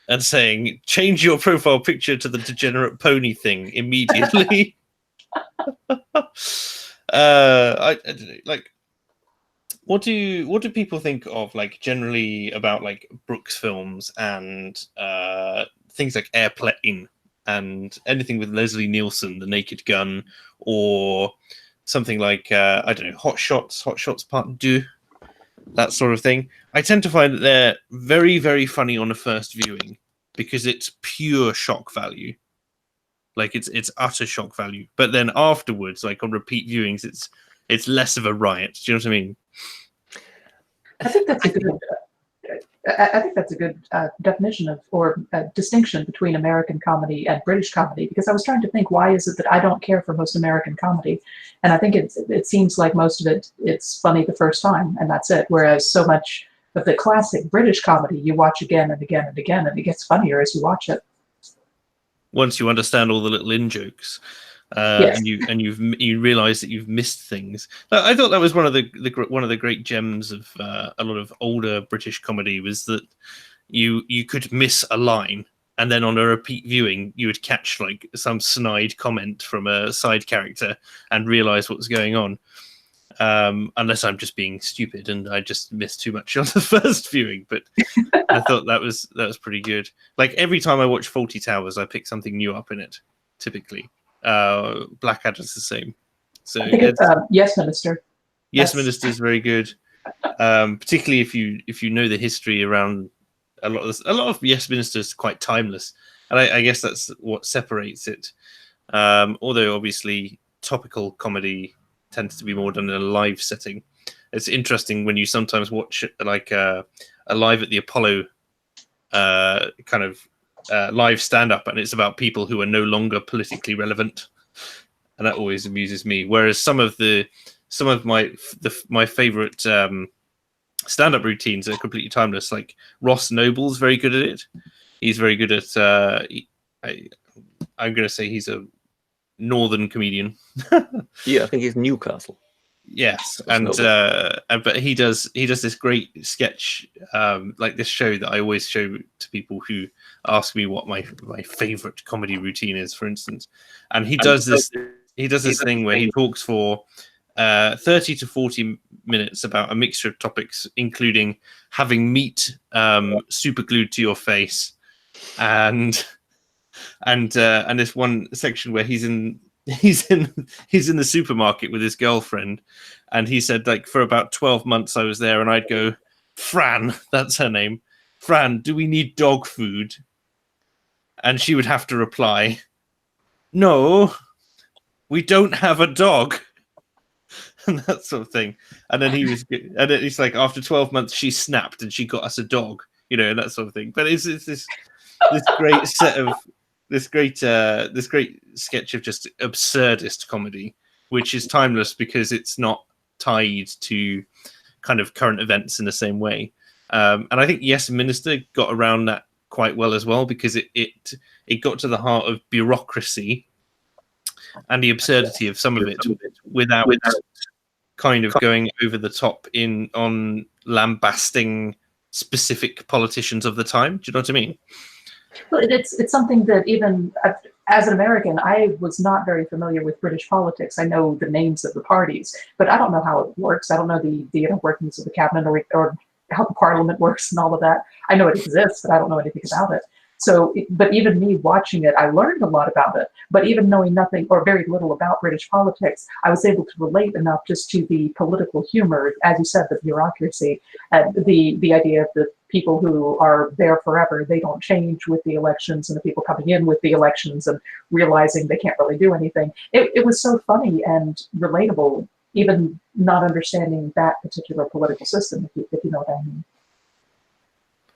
and saying, change your profile picture to the degenerate pony thing immediately. I don't know, like, what do people think of, like, generally about, like, Brooks films and things like Airplane and anything with Leslie Nielsen, The Naked Gun, or something like I don't know, Hot Shots Part 2, that sort of thing? I tend to find that they're very, very funny on a first viewing because it's pure shock value. Like it's utter shock value. But then afterwards, like on repeat viewings, it's less of a riot. Do you know what I mean? I think that's a good. I think that's a good definition of or distinction between American comedy and British comedy, because I was trying to think, why is it that I don't care for most American comedy? And I think it seems like most of it's funny the first time and that's it. Whereas so much of the classic British comedy you watch again and again and again, and it gets funnier as you watch it. Once you understand all the little in jokes. Yes. and you realize that you've missed things. I thought that was one of the great gems of a lot of older British comedy, was that you could miss a line, and then on a repeat viewing you would catch like some snide comment from a side character and realize what was going on. Unless I'm just being stupid and I just missed too much on the first viewing, but I thought that was pretty good. Like every time I watch Fawlty Towers, I pick something new up in it. Typically, Blackadder's the same. So I think it's Yes, Minister. Yes, That's- Minister is very good. Particularly if you know the history around a lot of Yes Minister is quite timeless, and I guess that's what separates it. Although obviously topical comedy tends to be more done in a live setting. It's interesting when you sometimes watch like a live at the Apollo kind of live stand-up, and it's about people who are no longer politically relevant, and that always amuses me. Whereas some of my favorite stand-up routines are completely timeless. Like Ross Noble's very good at it. He's very good at. I'm going to say he's a northern comedian. Yeah, I think he's Newcastle. Yes, Ross but he does this great sketch, like this show that I always show to people who ask me what my favorite comedy routine is, for instance. And he does this thing where he talks for 30 to 40 minutes about a mixture of topics, including having meat super glued to your face, and this one section where he's in the supermarket with his girlfriend, and he said, like, for about 12 months I was there, and I'd go, Fran, that's her name, Fran, do we need dog food? And she would have to reply, no, we don't have a dog. And that sort of thing. And then he's like, after 12 months she snapped and she got us a dog, and that sort of thing. But it's this great set of this great sketch of just absurdist comedy, which is timeless because it's not tied to kind of current events in the same way. And I think Yes Minister got around that quite well as well, because it got to the heart of bureaucracy and the absurdity of some of it without kind of going over the top on lambasting specific politicians of the time. Do you know what I mean? Well, it's something that even as an American, I was not very familiar with British politics. I know the names of the parties, but I don't know how it works. I don't know the inner workings of the cabinet or how the parliament works and all of that. I know it exists, but I don't know anything about it. So, but even me watching it, I learned a lot about it. But even knowing nothing or very little about British politics, I was able to relate enough just to the political humor, as you said, the bureaucracy, and the idea of the people who are there forever, they don't change with the elections, and the people coming in with the elections and realizing they can't really do anything. It was so funny and relatable, even not understanding that particular political system, if you know what I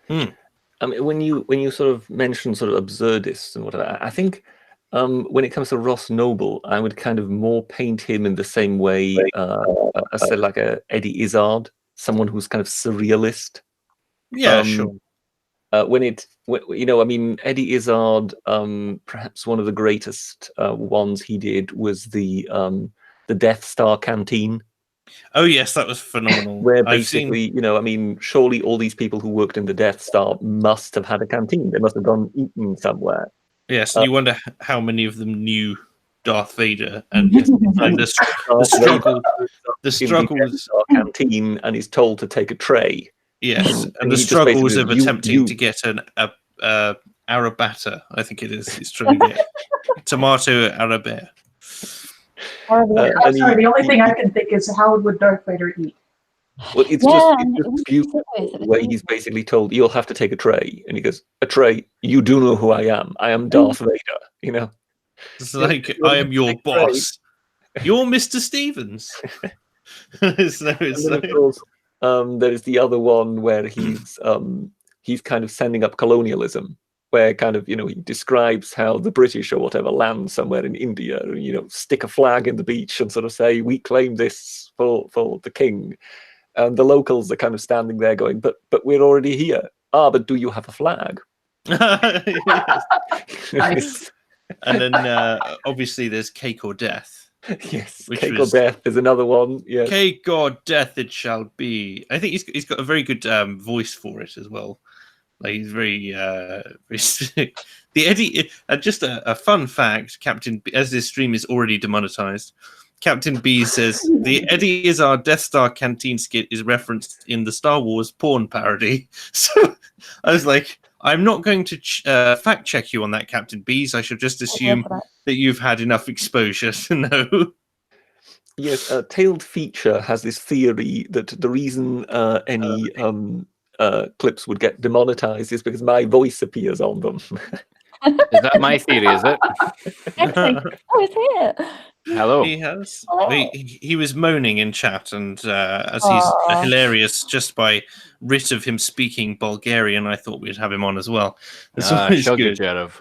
mean. I mean, when you sort of mention sort of absurdists and whatever, I think when it comes to Ross Noble, I would kind of more paint him in the same way as say like a Eddie Izzard, someone who's kind of surrealist. Yeah, sure. I mean, Eddie Izzard, perhaps one of the greatest ones he did was the Death Star canteen. Oh yes, that was phenomenal. Where basically, I mean, surely all these people who worked in the Death Star must have had a canteen. They must have gone eaten somewhere. Yes, and you wonder how many of them knew Darth Vader and the struggles canteen, and he's told to take a tray. Yes, and the struggles of attempting to get an arrabbiata, I think it is. He's trying to get tomato arrabbiata. I'm sorry, the only thing I can think is how would Darth Vader eat? Well, it's just beautiful where he's basically told, you'll have to take a tray. And he goes, a tray? You do know who I am. I am Darth Vader, It's like, I am your boss. You're Mr. Stevens. Of course, there is the other one where he's kind of sending up colonialism, where kind of, he describes how the British or whatever land somewhere in India, stick a flag in the beach and sort of say, we claim this for the king. And the locals are kind of standing there going, but we're already here. But do you have a flag? Nice. And then obviously there's Cake or Death. Yes, Which Cake was- or Death is another one. Yes. Cake or Death it shall be. I think he's got a very good voice for it as well. Like he's very the Eddie. Just a fun fact, Captain B, as this stream is already demonetized, Captain B says the Eddie is our Death Star canteen skit is referenced in the Star Wars porn parody. So I was like, I'm not going to fact check you on that, Captain Bees. I should just assume that you've had enough exposure to know. Yes, Tailed Feature has this theory that the reason any clips would get demonetized is because my voice appears on them. Is that my theory, is it? Oh, it's here. Hello. He has. Hello. He was moaning in chat, and as he's hilarious just by writ of him speaking Bulgarian, I thought we'd have him on as well. That's always Shall good. Jared.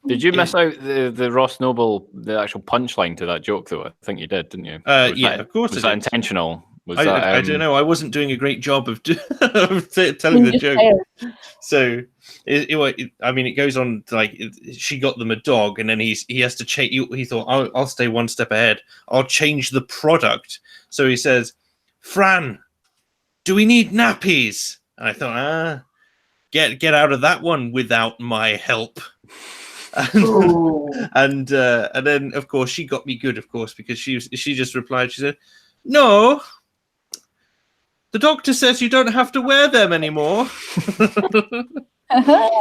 Did you miss out the Ross Noble, the actual punchline to that joke, though? I think you did, didn't you? Yeah, of course. Was I that did. intentional? Was I that, don't know. I wasn't doing a great job of, of telling the joke. So, it goes on like she got them a dog, and then he has to change. He thought, I'll stay one step ahead. I'll change the product. So he says, "Fran, do we need nappies?" And I thought, get out of that one without my help. And then of course she got me good, of course, because she just replied. She said, "No. The doctor says you don't have to wear them anymore."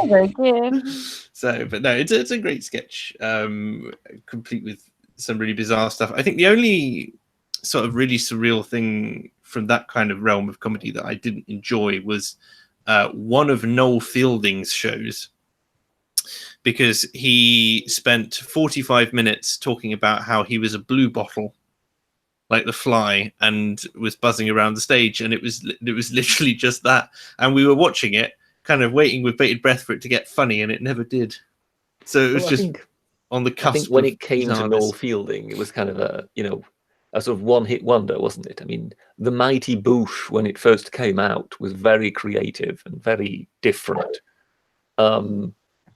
Very good. So, but no, it's a great sketch, complete with some really bizarre stuff. I think the only sort of really surreal thing from that kind of realm of comedy that I didn't enjoy was one of Noel Fielding's shows, because he spent 45 minutes talking about how he was a blue bottle, like the Fly, and was buzzing around the stage, and it was literally just that. And we were watching it, kind of waiting with bated breath for it to get funny, and it never did. So it was on the cusp. I think when of it came to Noel Fielding, it was kind of a sort of one-hit wonder, wasn't it? I mean, The Mighty Boosh, when it first came out, was very creative and very different.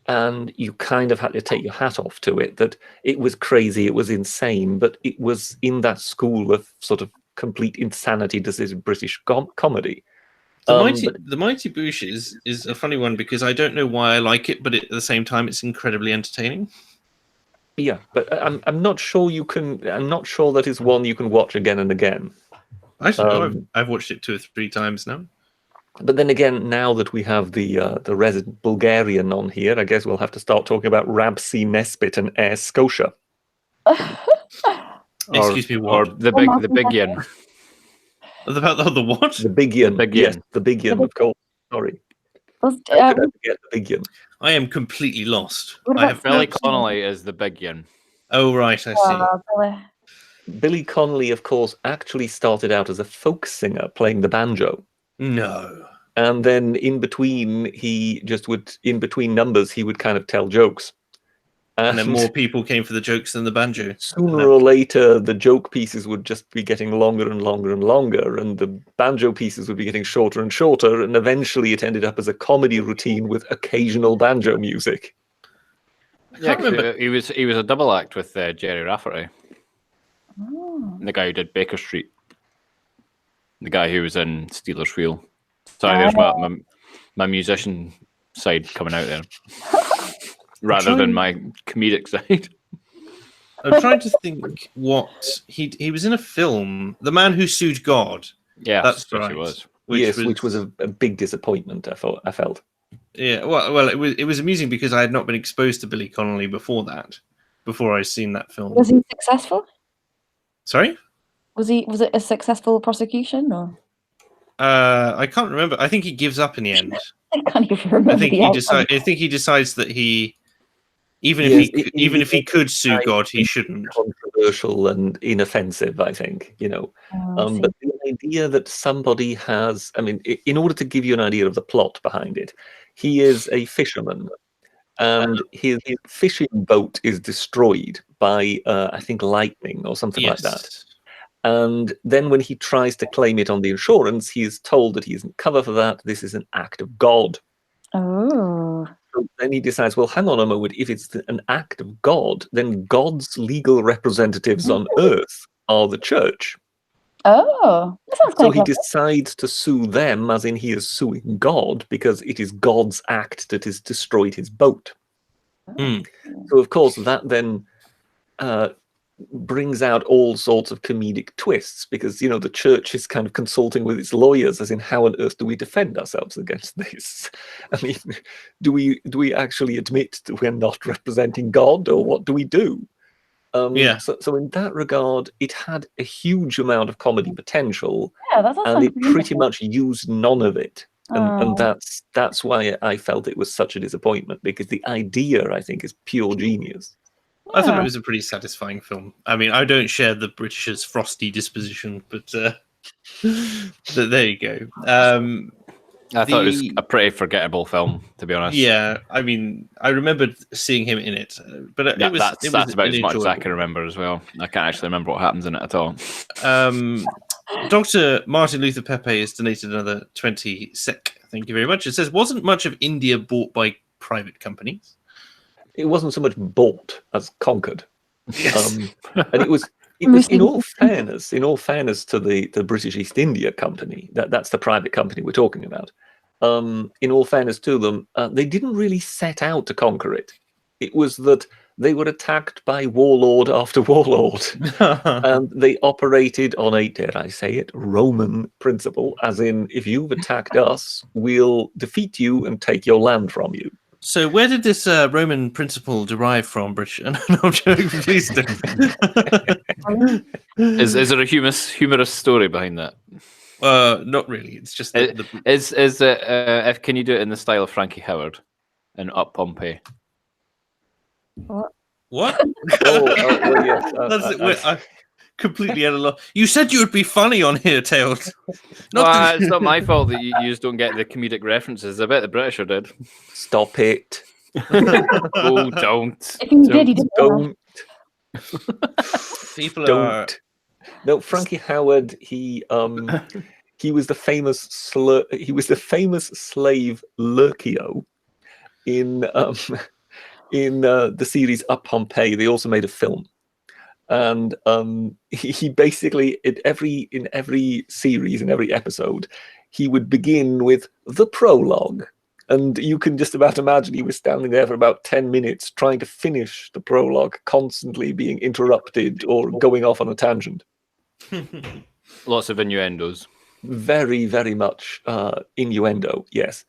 And you kind of had to take your hat off to it, that it was crazy, it was insane, but it was in that school of sort of complete insanity. This is British comedy. The Mighty Boosh is a funny one, because I don't know why I like it, but at the same time, it's incredibly entertaining. Yeah, but I'm not sure you can. I'm not sure that is one you can watch again and again. I don't know. I've watched it 2 or 3 times now. But then again, now that we have the resident Bulgarian on here, I guess we'll have to start talking about Rabsi Nesbitt and Air Scotia. Excuse me, what? Or the big yin. About the what? The big yin. Yes, the big yin, of course. Sorry. How could I forget the big yin? I am completely lost. Billy Connolly is the big yin. Oh, right, I see. Billy Connolly, of course, actually started out as a folk singer playing the banjo. No. And then in between numbers, he would kind of tell jokes. And then more people came for the jokes than the banjo. Sooner or later, the joke pieces would just be getting longer and longer and longer, and the banjo pieces would be getting shorter and shorter, and eventually it ended up as a comedy routine with occasional banjo music. Yeah, he was a double act with Jerry Rafferty, the guy who did Baker Street, the guy who was in Steelers Wheel. Sorry, there's my musician side coming out there. Rather than my comedic side. I'm trying to think what he was in a film, The Man Who Sued God. Yeah, that's right. He was. Which was a big disappointment. I felt. Yeah, well, it was amusing because I had not been exposed to Billy Connolly before I'd seen that film. Was he successful? Sorry? Was it a successful prosecution, or? I can't remember. I think he gives up in the end. I can't even remember. I think he decides that he. Even if he could sue God, he shouldn't. Controversial and inoffensive, I think, But the idea that somebody has, in order to give you an idea of the plot behind it, he is a fisherman, and his fishing boat is destroyed by, I think, lightning or something like that. And then when he tries to claim it on the insurance, he is told that he isn't covered for that. This is an act of God. Oh. So then he decides, well, hang on a moment. If it's an act of God, then God's legal representatives on earth are the church. Oh, that sounds So quite he clever. decides to sue them, as in he is suing God, because it is God's act that has destroyed his boat. Mm. So, of course, that then brings out all sorts of comedic twists, because, you know, the church is kind of consulting with its lawyers, as in, how on earth do we defend ourselves against this? I mean, do we actually admit that we're not representing God, or what do we do? Yeah. So in that regard, it had a huge amount of comedy potential, Yeah, that sounds and it pretty pretty much used none of it. And Oh. that's why I felt it was such a disappointment, because the idea, I think, is pure genius. I thought it Yeah. was a pretty satisfying film. I mean, I don't share the Britishers' frosty disposition, but there you go. I thought it was a pretty forgettable film, to be honest. Yeah, I mean, I remembered seeing him in it, but That's about an as much as I enjoyable can remember as well. I can't actually remember what happens in it at all. Dr. Martin Luther Pepe has donated another 20 SEK. Thank you very much. It says, wasn't much of India bought by private companies? It wasn't so much bought as conquered. Yes. And it was in all fairness to the British East India Company, that's the private company we're talking about. In all fairness to them, they didn't really set out to conquer it. It was that they were attacked by warlord after warlord, and they operated on a, dare I say it, Roman principle, as in, if you've attacked us, we'll defeat you and take your land from you. So where did this Roman principle derive from, British? No, I'm joking, please don't. Is there a humorous story behind that? Not really. It's just that Is it? Can you do it in the style of Frankie Howard and Up Pompeii? What? What? Well, yes. That's it. I completely at a loss. You said you would be funny on here, Tails. It's not my fault that you just don't get the comedic references. I bet the British did. Stop it. Oh, don't. If you did, he didn't. Don't. People Don't. No, Frankie Howard. He was the famous slave Lurkio in the series Up Pompeii. They also made a film, and he basically in every series, in every episode, he would begin with the prologue. And you can just about imagine he was standing there for about 10 minutes trying to finish the prologue, constantly being interrupted or going off on a tangent. Lots of innuendos. Very, very much innuendo, yes.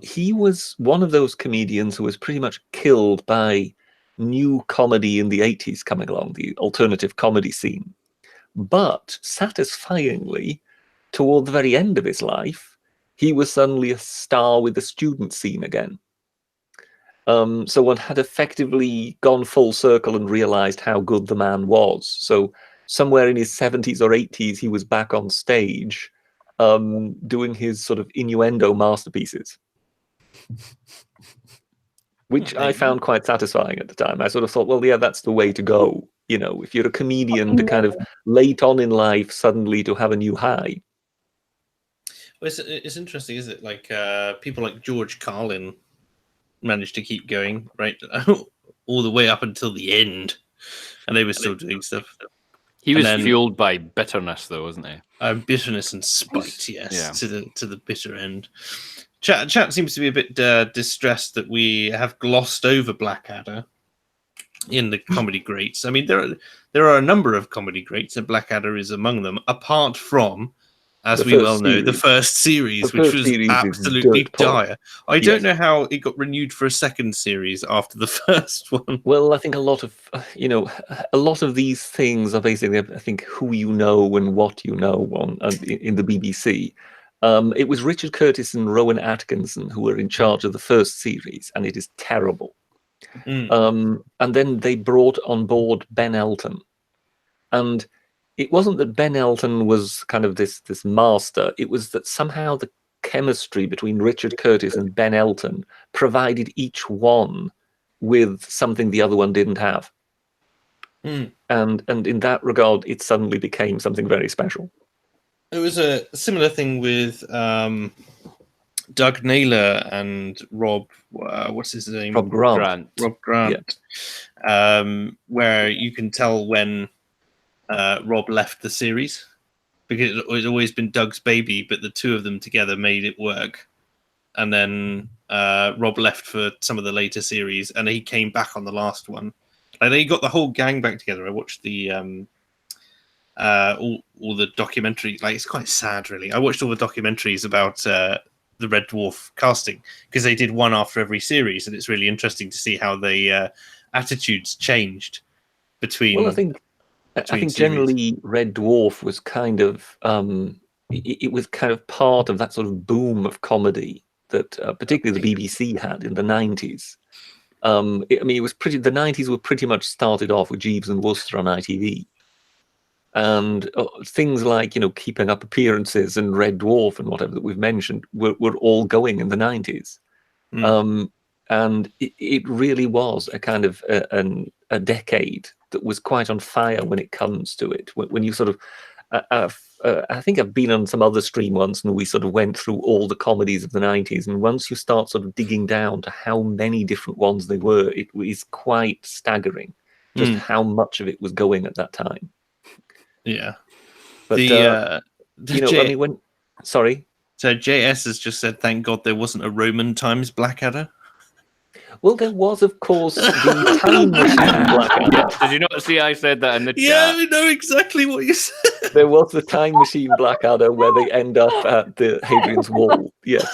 He was one of those comedians who was pretty much killed by new comedy in the 80s coming along, the alternative comedy scene. But satisfyingly, toward the very end of his life, he was suddenly a star with the student scene again. So one had effectively gone full circle and realized how good the man was. So somewhere in his 70s or 80s, he was back on stage doing his sort of innuendo masterpieces, which I found quite satisfying at the time. I sort of thought, well, yeah, that's the way to go. You know, if you're a comedian, to kind of late on in life suddenly to have a new high. Well, it's interesting, isn't it? Like people like George Carlin managed to keep going, right, all the way up until the end, and they were still doing stuff. He was fueled by bitterness, though, wasn't he? Bitterness and spite, yes, Yeah. to the bitter end. Chat seems to be a bit distressed that we have glossed over Blackadder in the comedy greats. I mean, there are a number of comedy greats, and Blackadder is among them. Apart from, as we well know, the first series, which was absolutely dire. I don't know how it got renewed for a second series after the first one. Well, I think a lot of these things are basically, I think, who you know and what you know in the BBC. It was Richard Curtis and Rowan Atkinson who were in charge of the first series, and it is terrible. And then they brought on board Ben Elton, and it wasn't that Ben Elton was kind of this master. It was that somehow the chemistry between Richard Curtis and Ben Elton provided each one with something the other one didn't have. And in that regard, it suddenly became something very special. It was a similar thing with Doug Naylor and Rob, what's his name? Rob Grant. Rob Grant. Where you can tell when Rob left the series, because it's always been Doug's baby, but the two of them together made it work. And then Rob left for some of the later series, and he came back on the last one. And they got the whole gang back together. I watched the all the documentaries. Like, it's quite sad, really. I watched all the documentaries about the Red Dwarf casting, because they did one after every series, and it's really interesting to see how the attitudes changed between. Well, I think series. generally Red Dwarf was kind of it was kind of part of that sort of boom of comedy that particularly the BBC had in the 90s. It was pretty. The 90s were pretty much started off with Jeeves and Wooster on ITV, and things like Keeping Up Appearances and Red Dwarf and whatever that we've mentioned were all going in the 90s. And it really was a kind of a decade that was quite on fire when it comes to it. When you sort of, I think I've been on some other stream once, and we sort of went through all the comedies of the 90s. And once you start sort of digging down to how many different ones they were, it is quite staggering just how much of it was going at that time. Yeah. But sorry. So JS has just said, "Thank God there wasn't a Roman times Blackadder." Well, there was, of course, the time machine Blackadder. Did you not see I said that in the chat? Yeah, I know exactly what you said. There was the time machine Blackadder where they end up at the Hadrian's Wall. Yes.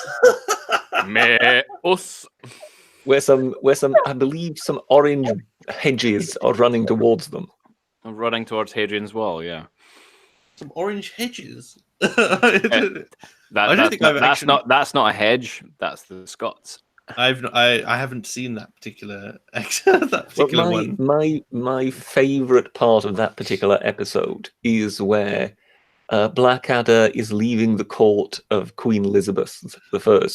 Where some, I believe, some orange hedges are running towards them. Running towards Hadrian's Wall, yeah. Some orange hedges. That's not a hedge. That's the Scots. I haven't seen that particular one. My favourite part of that particular episode is where Blackadder is leaving the court of Queen Elizabeth I,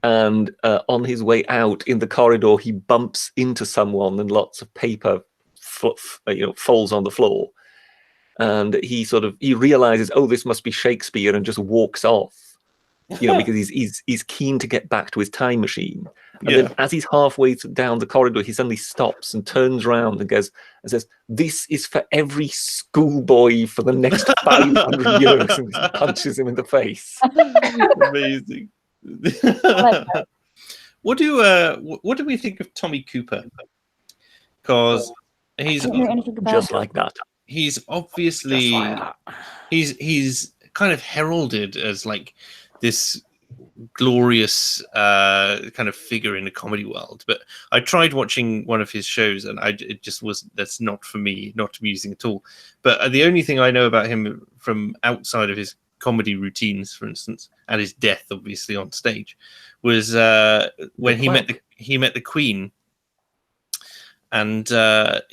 and on his way out in the corridor, he bumps into someone, and lots of paper falls on the floor, and he realizes, oh, this must be Shakespeare, and just walks off. Because he's keen to get back to his time machine. And then as he's halfway down the corridor, he suddenly stops and turns around and says, "This is for every schoolboy for the next 500 years," and punches him in the face. Amazing. What do we think of Tommy Cooper? Because he's just like that. He's obviously he's kind of heralded as like this glorious kind of figure in the comedy world, but I tried watching one of his shows, and that's not for me, not amusing at all. But the only thing I know about him from outside of his comedy routines, for instance, and his death, obviously on stage, was when he met the Queen, and the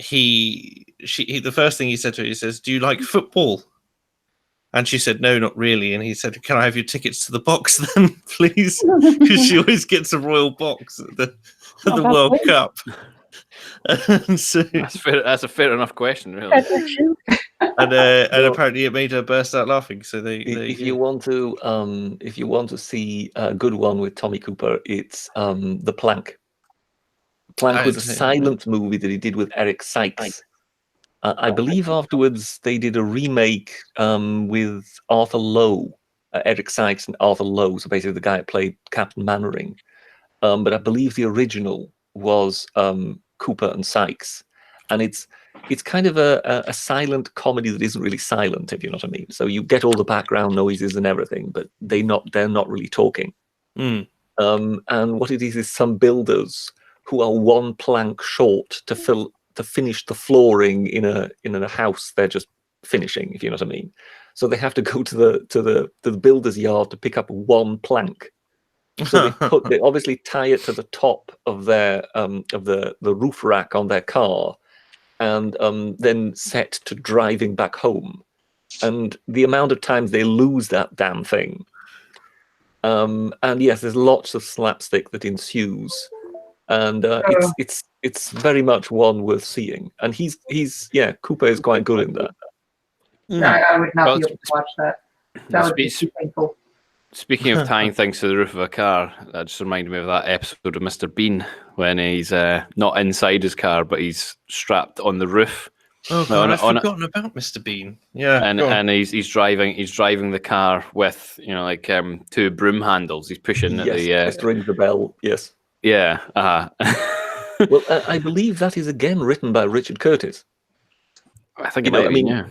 first thing he said to her, he says, "Do you like football?" And she said, "No, not really." And he said, "Can I have your tickets to the box then, please?" Because she always gets a royal box at the World Cup. And so that's a fair enough question, really. And apparently it made her burst out laughing. So if you want to see a good one with Tommy Cooper, it's The Plank. Plank was a silent movie that he did with Eric Sykes. I believe afterwards they did a remake with Arthur Lowe, Eric Sykes and Arthur Lowe, so basically the guy that played Captain Mannering. But I believe the original was Cooper and Sykes, and it's kind of a silent comedy that isn't really silent, if you know what I mean. So you get all the background noises and everything, but they're not really talking. And what it is some builders who are one plank short to finish the flooring in a house they're just finishing, if you know what I mean. So they have to go to the builder's yard to pick up one plank. So they obviously tie it to the top of their of the roof rack on their car, and then set to driving back home. And the amount of times they lose that damn thing. And yes, there's lots of slapstick that ensues. And it's very much one worth seeing, and he's Cooper is quite good in that. I would not be able to watch that. That would be too painful. Speaking of tying things to the roof of a car, that just reminded me of that episode of Mr. Bean when he's not inside his car, but he's strapped on the roof. Oh God, I'd forgotten about Mr. Bean. Yeah, and he's driving the car with like two broom handles. He's pushing at the just rings the bell. Yes. Yeah. Well, I believe that is again written by Richard Curtis. I think it might be. Yeah.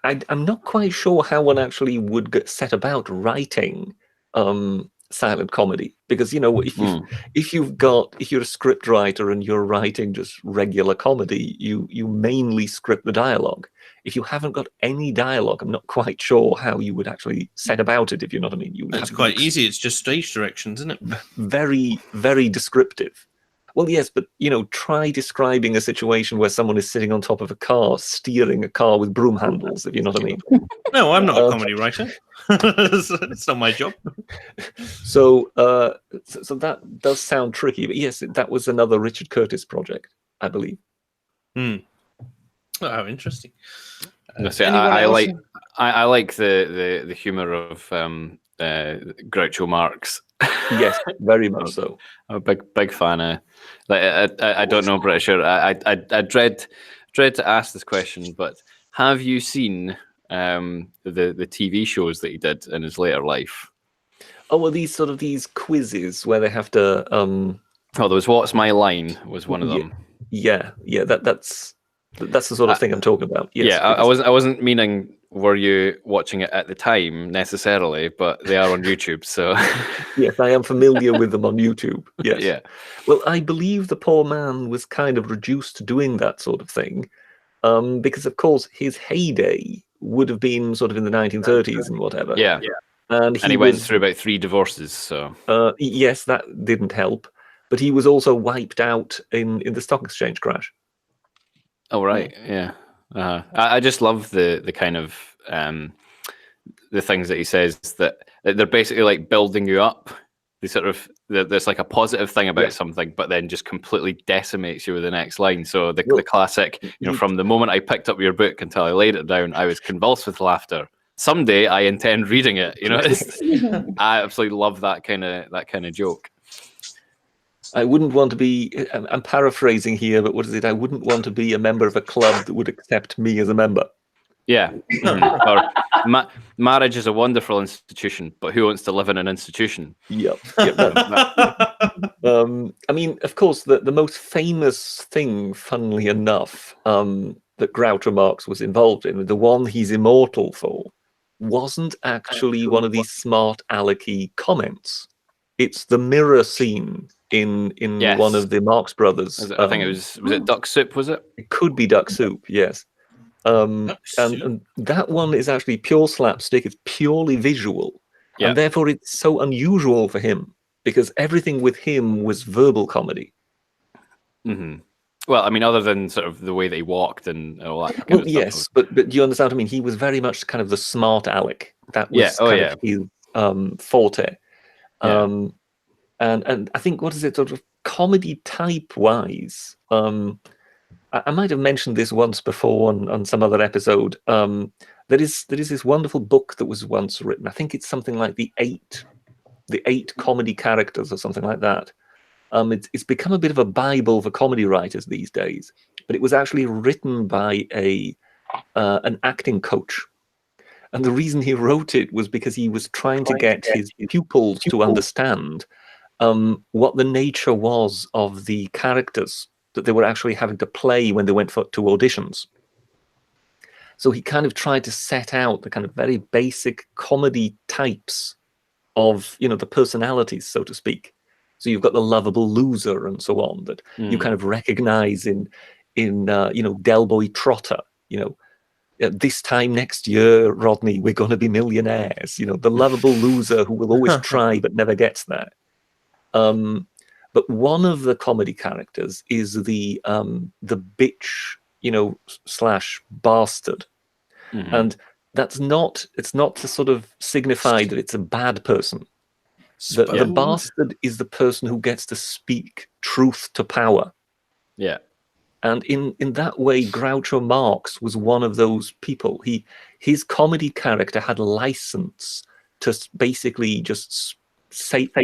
I'm not quite sure how one actually would get set about writing silent comedy, because if you're a script writer and you're writing just regular comedy, you mainly script the dialogue. If you haven't got any dialogue, I'm not quite sure how you would actually set about it, if you know what I mean. It's quite easy. It's just stage directions, isn't it? Very, very descriptive. Well, yes, but try describing a situation where someone is sitting on top of a car, steering a car with broom handles, if you know what I mean. No, I'm not a comedy writer. It's not my job. So that does sound tricky, but yes, that was another Richard Curtis project, I believe. Oh, how interesting. I like the humor of Groucho Marx. Yes, very much so. I'm a big fan of. I don't know British. I dread to ask this question, but have you seen the TV shows that he did in his later life? Oh, well, these quizzes where they have to. There was What's My Line was one of them. Yeah, that's the sort of thing I'm talking about. Yes, yeah, I wasn't meaning were you watching it at the time necessarily, but they are on YouTube, so yes, I am familiar with them on YouTube. Yes. Yeah. Well, I believe the poor man was kind of reduced to doing that sort of thing, because of course his heyday would have been sort of in the 1930s and whatever. Yeah. And he went through about 3 divorces, so yes, that didn't help. But he was also wiped out in the stock exchange crash. Oh right, yeah. I just love the kind of the things that he says that they're basically like building you up. They sort of there's like a positive thing about something, but then just completely decimates you with the next line. So the classic, from the moment I picked up your book until I laid it down, I was convulsed with laughter. Someday I intend reading it. I absolutely love that kind of joke. I wouldn't want to be, I'm paraphrasing here, but what is it? I wouldn't want to be a member of a club that would accept me as a member. Yeah. Or marriage is a wonderful institution, but who wants to live in an institution? Yep. I mean, of course, the most famous thing, funnily enough, that Groucho Marx was involved in, the one he's immortal for, wasn't actually one of these smart alecky comments. It's the mirror scene in one of the Marx Brothers. I think it was it Duck Soup, was it? It could be Duck Soup, yes. And that one is actually pure slapstick. It's purely visual. Yeah. And therefore it's so unusual for him, because everything with him was verbal comedy. Mm-hmm. Well, I mean, other than sort of the way that he walked and all that kind of yes, stuff. But do you understand what I mean? He was very much kind of the smart aleck. That was kind of his forte. Yeah. And I think, what is it, sort of comedy type wise? I might have mentioned this once before on some other episode. There is this wonderful book that was once written. I think it's something like the eight comedy characters or something like that. It's become a bit of a Bible for comedy writers these days. But it was actually written by an acting coach. And the reason he wrote it was because he was trying to get his pupils to understand what the nature was of the characters that they were actually having to play when they went to auditions. So he kind of tried to set out the kind of very basic comedy types of, the personalities, so to speak. So you've got the lovable loser and so on that you kind of recognize in Del Boy Trotter, this time next year, Rodney, we're going to be millionaires. The lovable loser who will always try but never gets there. But one of the comedy characters is the bitch, slash bastard, and it's not to sort of signify that it's a bad person. The bastard is the person who gets to speak truth to power. Yeah. And in that way, Groucho Marx was one of those people. His comedy character had license to basically just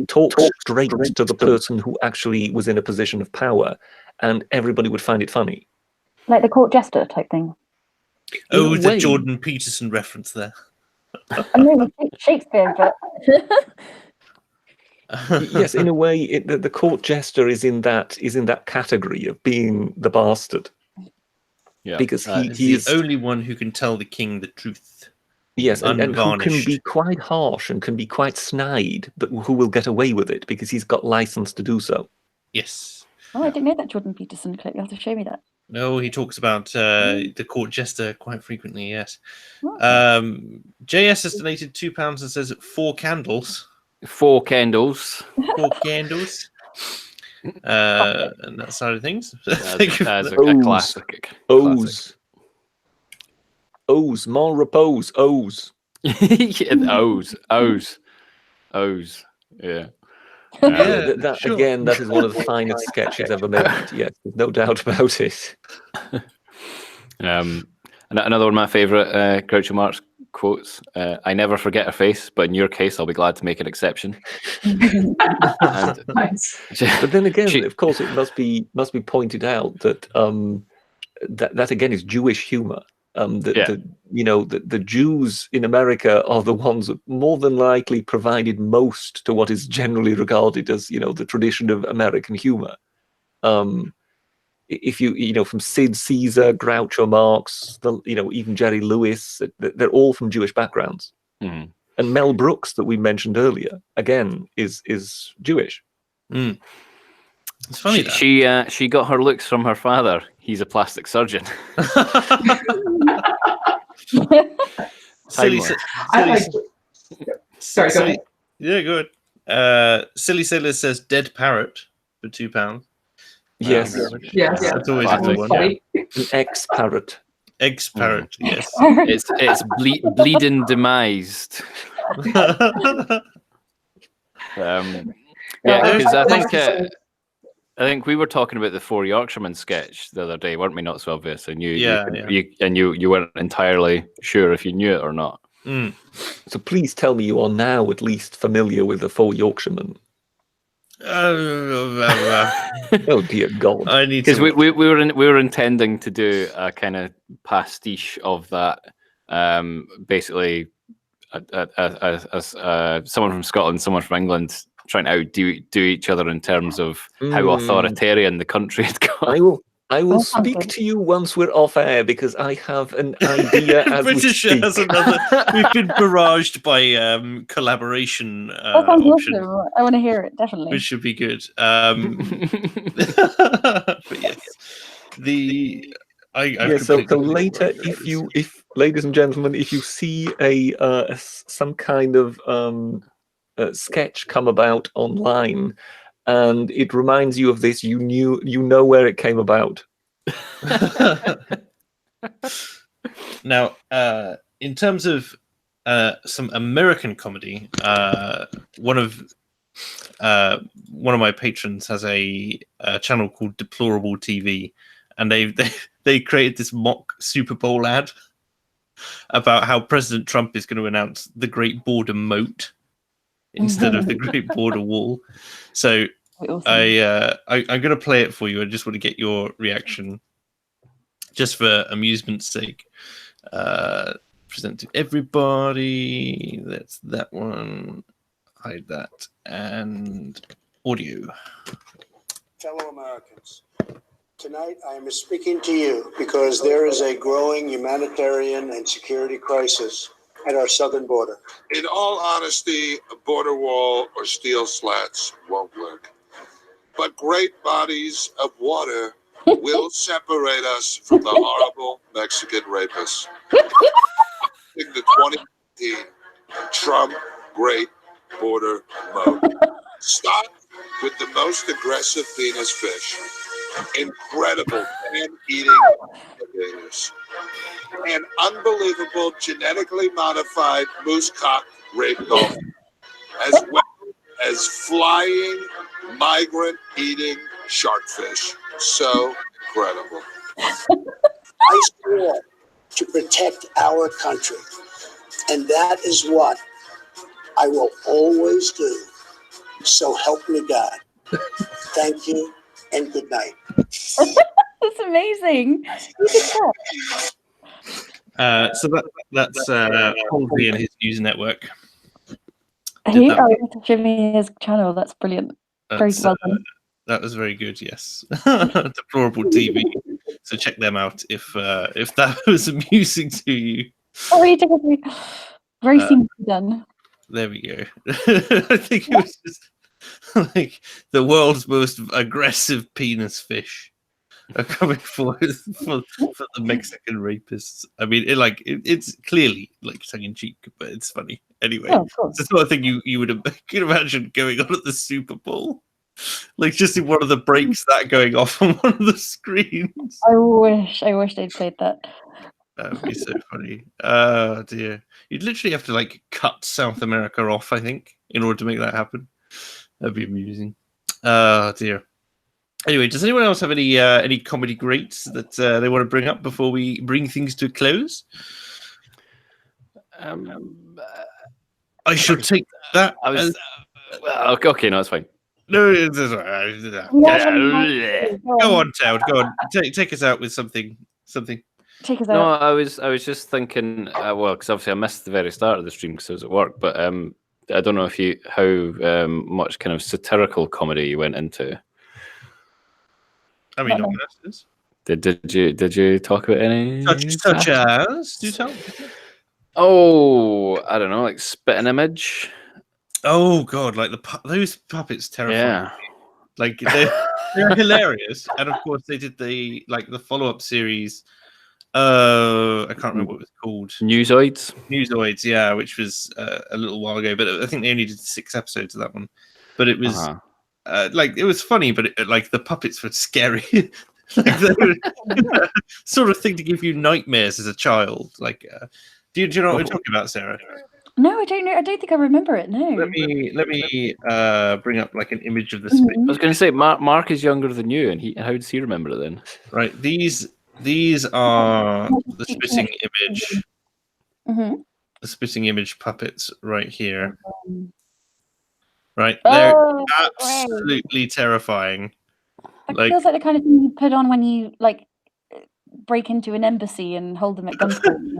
talk straight to the person who actually was in a position of power, and everybody would find it funny. Like the court jester type thing. Oh, In a the way. Jordan Peterson reference there. I mean, Shakespeare, but Yes, in a way, the court jester is in that category of being the bastard. Yeah. Because he He's is the only one who can tell the king the truth. yes, and who can unvarnished. be quite harsh and can be quite snide, but who will get away with it because he's got license to do so. Yes. oh, I didn't know that Jordan Peterson clip. You have to show me that. No, he talks about the court jester quite frequently, yes. Oh. JS has donated £2 and says 4 candles. 4 candles. 4 candles. And that side of things. Thank you for That's that. a classic. O's. O's. More repose. O's. O's. Yeah. Yeah, that sure. again, that is one of the finest sketches ever made. Yes, there's no doubt about it. Another one of my favourite Groucho Marx quotes. I never forget a face, but in your case, I'll be glad to make an exception. And, Nice. But then again, of course, it must be pointed out that that again is Jewish humour. The Jews in America are the ones that more than likely provided most to what is generally regarded as the tradition of American humour. If you from Sid Caesar, Groucho Marx, even Jerry Lewis, they're all from Jewish backgrounds. Mhm. And Mel Brooks, that we mentioned earlier, again is Jewish. Mm. It's funny she got her looks from her father. He's a plastic surgeon. Silly, I like. Sorry, go ahead. Yeah, good. Silly Sailor says dead parrot for £2. Yes, Yes, That's always a Classic, good one. Funny. an ex-parrot. Eggs parrot, yes. It's bleeding demised. Yeah, because I think we were talking about the 4 Yorkshiremen sketch the other day, weren't we? Not so obvious, and you weren't entirely sure if you knew it or not. Mm. So please tell me you are now at least familiar with the 4 Yorkshiremen. Oh dear God! I need Because to. we were intending to do a kind of pastiche of that. Basically, someone from Scotland, someone from England, trying to outdo each other in terms of how authoritarian the country had got. I will speak to you once we're off air because I have an idea as we British speak. has another. We've been barraged by collaboration That sounds option, awesome. I want to hear it, definitely. which should be good. But yes, So later, if ladies and gentlemen, if you see some kind of sketch come about online, and it reminds you of this, you know where it came about. Now, in terms of some American comedy, one of my patrons has a channel called Deplorable TV, and they created this mock Super Bowl ad about how President Trump is going to announce the Great Border Moat instead of the Great Border Wall. So Awesome. I'm going to play it for you. I just want to get your reaction, just for amusement's sake. Present to everybody. That's that one. Hide that. And audio. Fellow Americans, tonight I am speaking to you because there is a growing humanitarian and security crisis at our southern border. In all honesty, a border wall or steel slats won't work. But great bodies of water will separate us from the horrible Mexican rapists. In the 2018 Trump Great Border Moat. Start with the most aggressive penis fish. Incredible man-eating alligators. And unbelievable genetically modified moose cock rape dolphin. As well as flying migrant eating sharkfish. So incredible. I swore to protect our country, and that is what I will always do. So help me God. Thank you and good night. That's amazing. You did that. So that's Halsey and his news network. He that. streaming his channel. That's brilliant. Very That's, well done. that was very good. Yes, Deplorable TV. So check them out if that was amusing to you. Oh, you took it. Very seamlessly done. There we go. I think it was just like the world's most aggressive penis fish are coming forward for the Mexican rapists. I mean, it's clearly like tongue in cheek, but it's funny anyway. Oh, of course. It's the sort of thing you would could imagine going on at the Super Bowl, like just in one of the breaks that going off on one of the screens. I wish they'd played that. That would be so funny. Oh dear. You'd literally have to like cut South America off, I think, in order to make that happen. That'd be amusing. Oh dear. Anyway, does anyone else have any comedy greats that they want to bring up before we bring things to a close? I should take that. I was okay. No, it's fine. No, go on, Toad. Go on. Take us out with something. Take us No, out. I was just thinking. Well, because obviously I missed the very start of the stream because I was at work. But I don't know if how much kind of satirical comedy you went into. I mean, not this. Did you talk about any Such as? Do tell. Oh, I don't know, like Spit an Image. Oh God, like those puppets terrifying. Yeah, Like they're hilarious, and of course they did the follow-up series. I can't remember what it was called. Newsoids, yeah, which was a little while ago, but I think they only did 6 episodes of that one. But it was it was funny, but the puppets were scary. They were sort of thing to give you nightmares as a child. Do you know what we're talking about, Sarah? No, I don't know. I don't think I remember it. No. Let me bring up an image of the Mhm. spit. I was going to say Mark is younger than you, and how does he remember it then? Right, these are the spitting image. Mm-hmm. The spitting image puppets right here. Right, they're absolutely terrifying. It feels like the kind of thing you put on when you break into an embassy and hold them at gunpoint.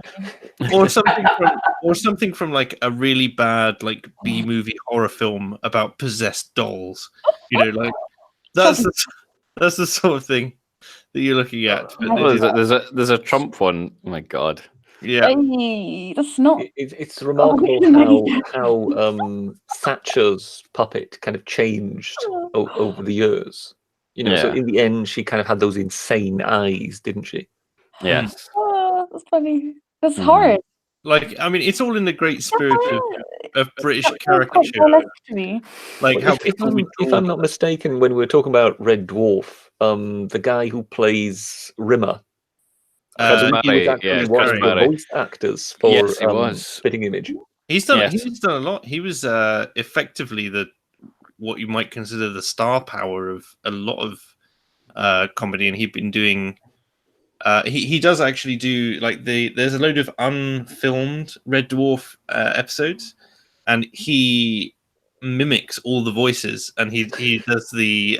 or something from a really bad B movie horror film about possessed dolls. That's the sort of thing that you're looking at. But there's a Trump one. Oh my God. Yeah. Hey, that's not. It's remarkable how Thatcher's puppet kind of changed over the years. So in the end, she kind of had those insane eyes, didn't she? Yes. Oh, that's funny. That's horrid. I mean, it's all in the great spirit of British caricature. If I'm not mistaken, when we were talking about Red Dwarf, the guy who plays Rimmer, he was actually one of the voice actors for Spitting Image. He's done a lot. He was effectively what you might consider the star power of a lot of comedy, and he'd been doing. He does actually do there's a load of unfilmed Red Dwarf episodes, and he mimics all the voices, and he does the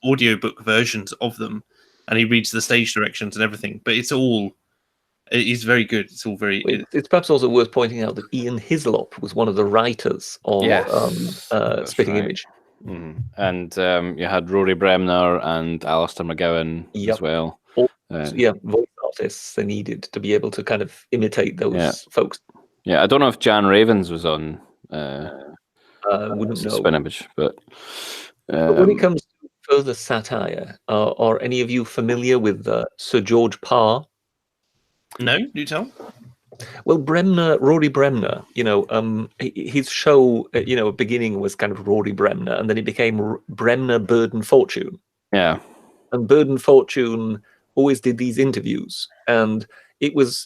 audiobook versions of them, and he reads the stage directions and everything. But he's very good. It's all very. It's perhaps also worth pointing out that Ian Hislop was one of the writers of Spitting Image. Mm-hmm. And you had Rory Bremner and Alistair McGowan as well. Voice artists they needed to be able to kind of imitate those folks. Yeah, I don't know if Jan Ravens was on wouldn't know. Spin Image, but when it comes to further satire, are any of you familiar with Sir George Parr? No, do tell. Well, Rory Bremner, his show, beginning was kind of Rory Bremner, and then it became Bremner, Bird and Fortune. Yeah. And Bird and Fortune always did these interviews, and it was,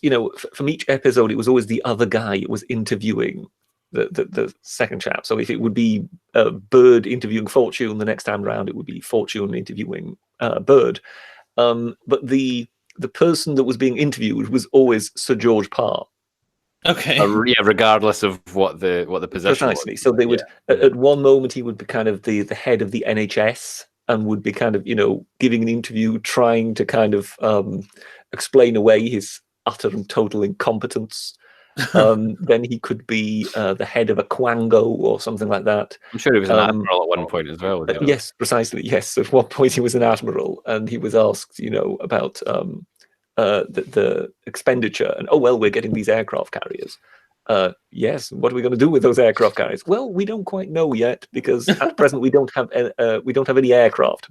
from each episode, it was always the other guy it was interviewing the second chap. So if it would be Bird interviewing Fortune, the next time round it would be Fortune interviewing Bird. But the person that was being interviewed was always Sir George Parr. Okay. Yeah, regardless of what the position Precisely. was. So they would at one moment he would be kind of the head of the NHS and would be kind of giving an interview, trying to kind of explain away his utter and total incompetence. Then he could be the head of a quango or something like that. I'm sure he was an admiral at one point as well. Yes, precisely. Yes, at one point he was an admiral, and he was asked, about the expenditure, and we're getting these aircraft carriers. Yes, what are we going to do with those aircraft carriers? Well, we don't quite know yet because at present we don't have any aircraft.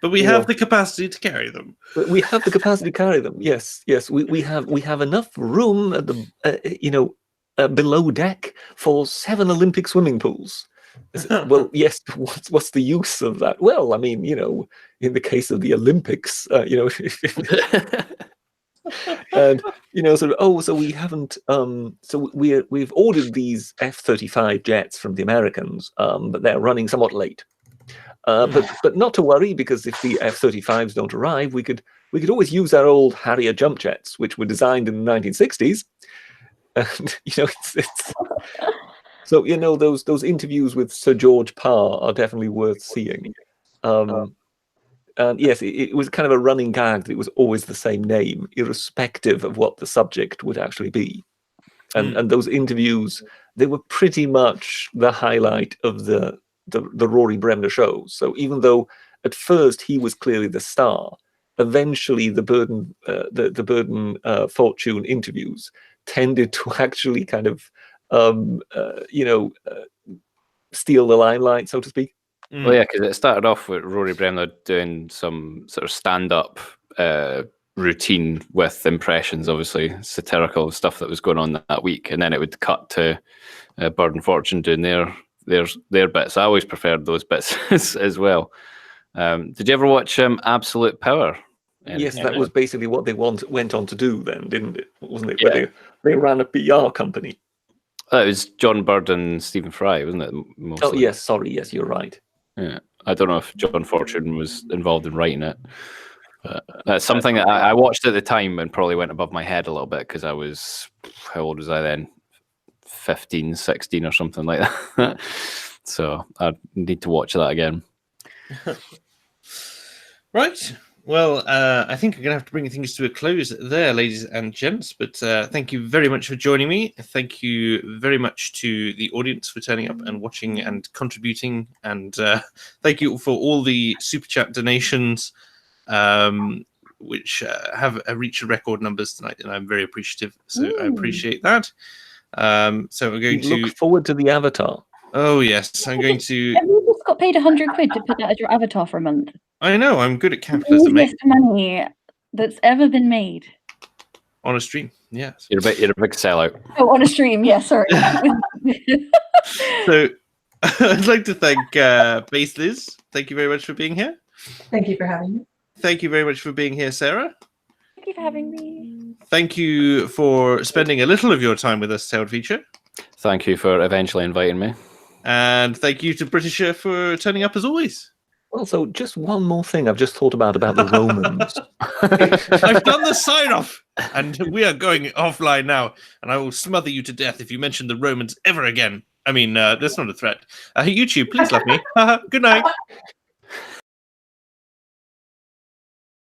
But we have the capacity to carry them. We have the capacity to carry them. Yes. We have enough room at the below deck for 7 Olympic swimming pools. Well, yes. What's the use of that? Well, I mean, in the case of the Olympics, and so we haven't. So we've ordered these F-35 jets from the Americans, but they're running somewhat late. But not to worry, because if the F-35s don't arrive, we could always use our old Harrier jump jets, which were designed in the 1960s. And it's so those interviews with Sir George Parr are definitely worth seeing. And yes, it was kind of a running gag that it was always the same name, irrespective of what the subject would actually be. And those interviews, they were pretty much the highlight of the Rory Bremner show. So even though at first he was clearly the star, eventually the Burden Fortune interviews tended to actually kind of steal the limelight, so to speak. Well, yeah, because it started off with Rory Bremner doing some sort of stand-up routine with impressions, obviously satirical stuff that was going on that week, and then it would cut to Bird and Fortune doing their bits. I always preferred those bits as well. Did you ever watch Absolute Power? Yes, that was basically what they went on to do then, didn't it? Wasn't it? Where they ran a PR company. It was John Bird and Stephen Fry, wasn't it? Mostly? Oh, yes, sorry. Yes, you're right. Yeah, I don't know if John Fortune was involved in writing it. But that's something that I watched at the time and probably went above my head a little bit because I was, how old was I then? 15, 16 or something like that. So I need to watch that again. Right. Well, I think I'm going to have to bring things to a close there, ladies and gents. But thank you very much for joining me. Thank you very much to the audience for turning up and watching and contributing. And thank you for all the super chat donations, which have reached record numbers tonight. And I'm very appreciative. So I appreciate that. So we're going to look forward to the avatar. Oh, yes. I'm going to. Have you just got paid £100 to put that as your avatar for a month? I know, I'm good at capitalism. Easiest money that's ever been made. On a stream, yes. You're a big sellout. Oh, on a stream, yeah, sorry. So I'd like to thank Base Liz. Thank you very much for being here. Thank you for having me. Thank you very much for being here, Sarah. Thank you for having me. Thank you for spending a little of your time with us, Tailed Feature. Thank you for eventually inviting me. And thank you to Britisher for turning up as always. Also, just one more thing I've just thought about the Romans. I've done the sign-off, and we are going offline now, and I will smother you to death if you mention the Romans ever again. I mean, that's not a threat. YouTube, please love me. Good night.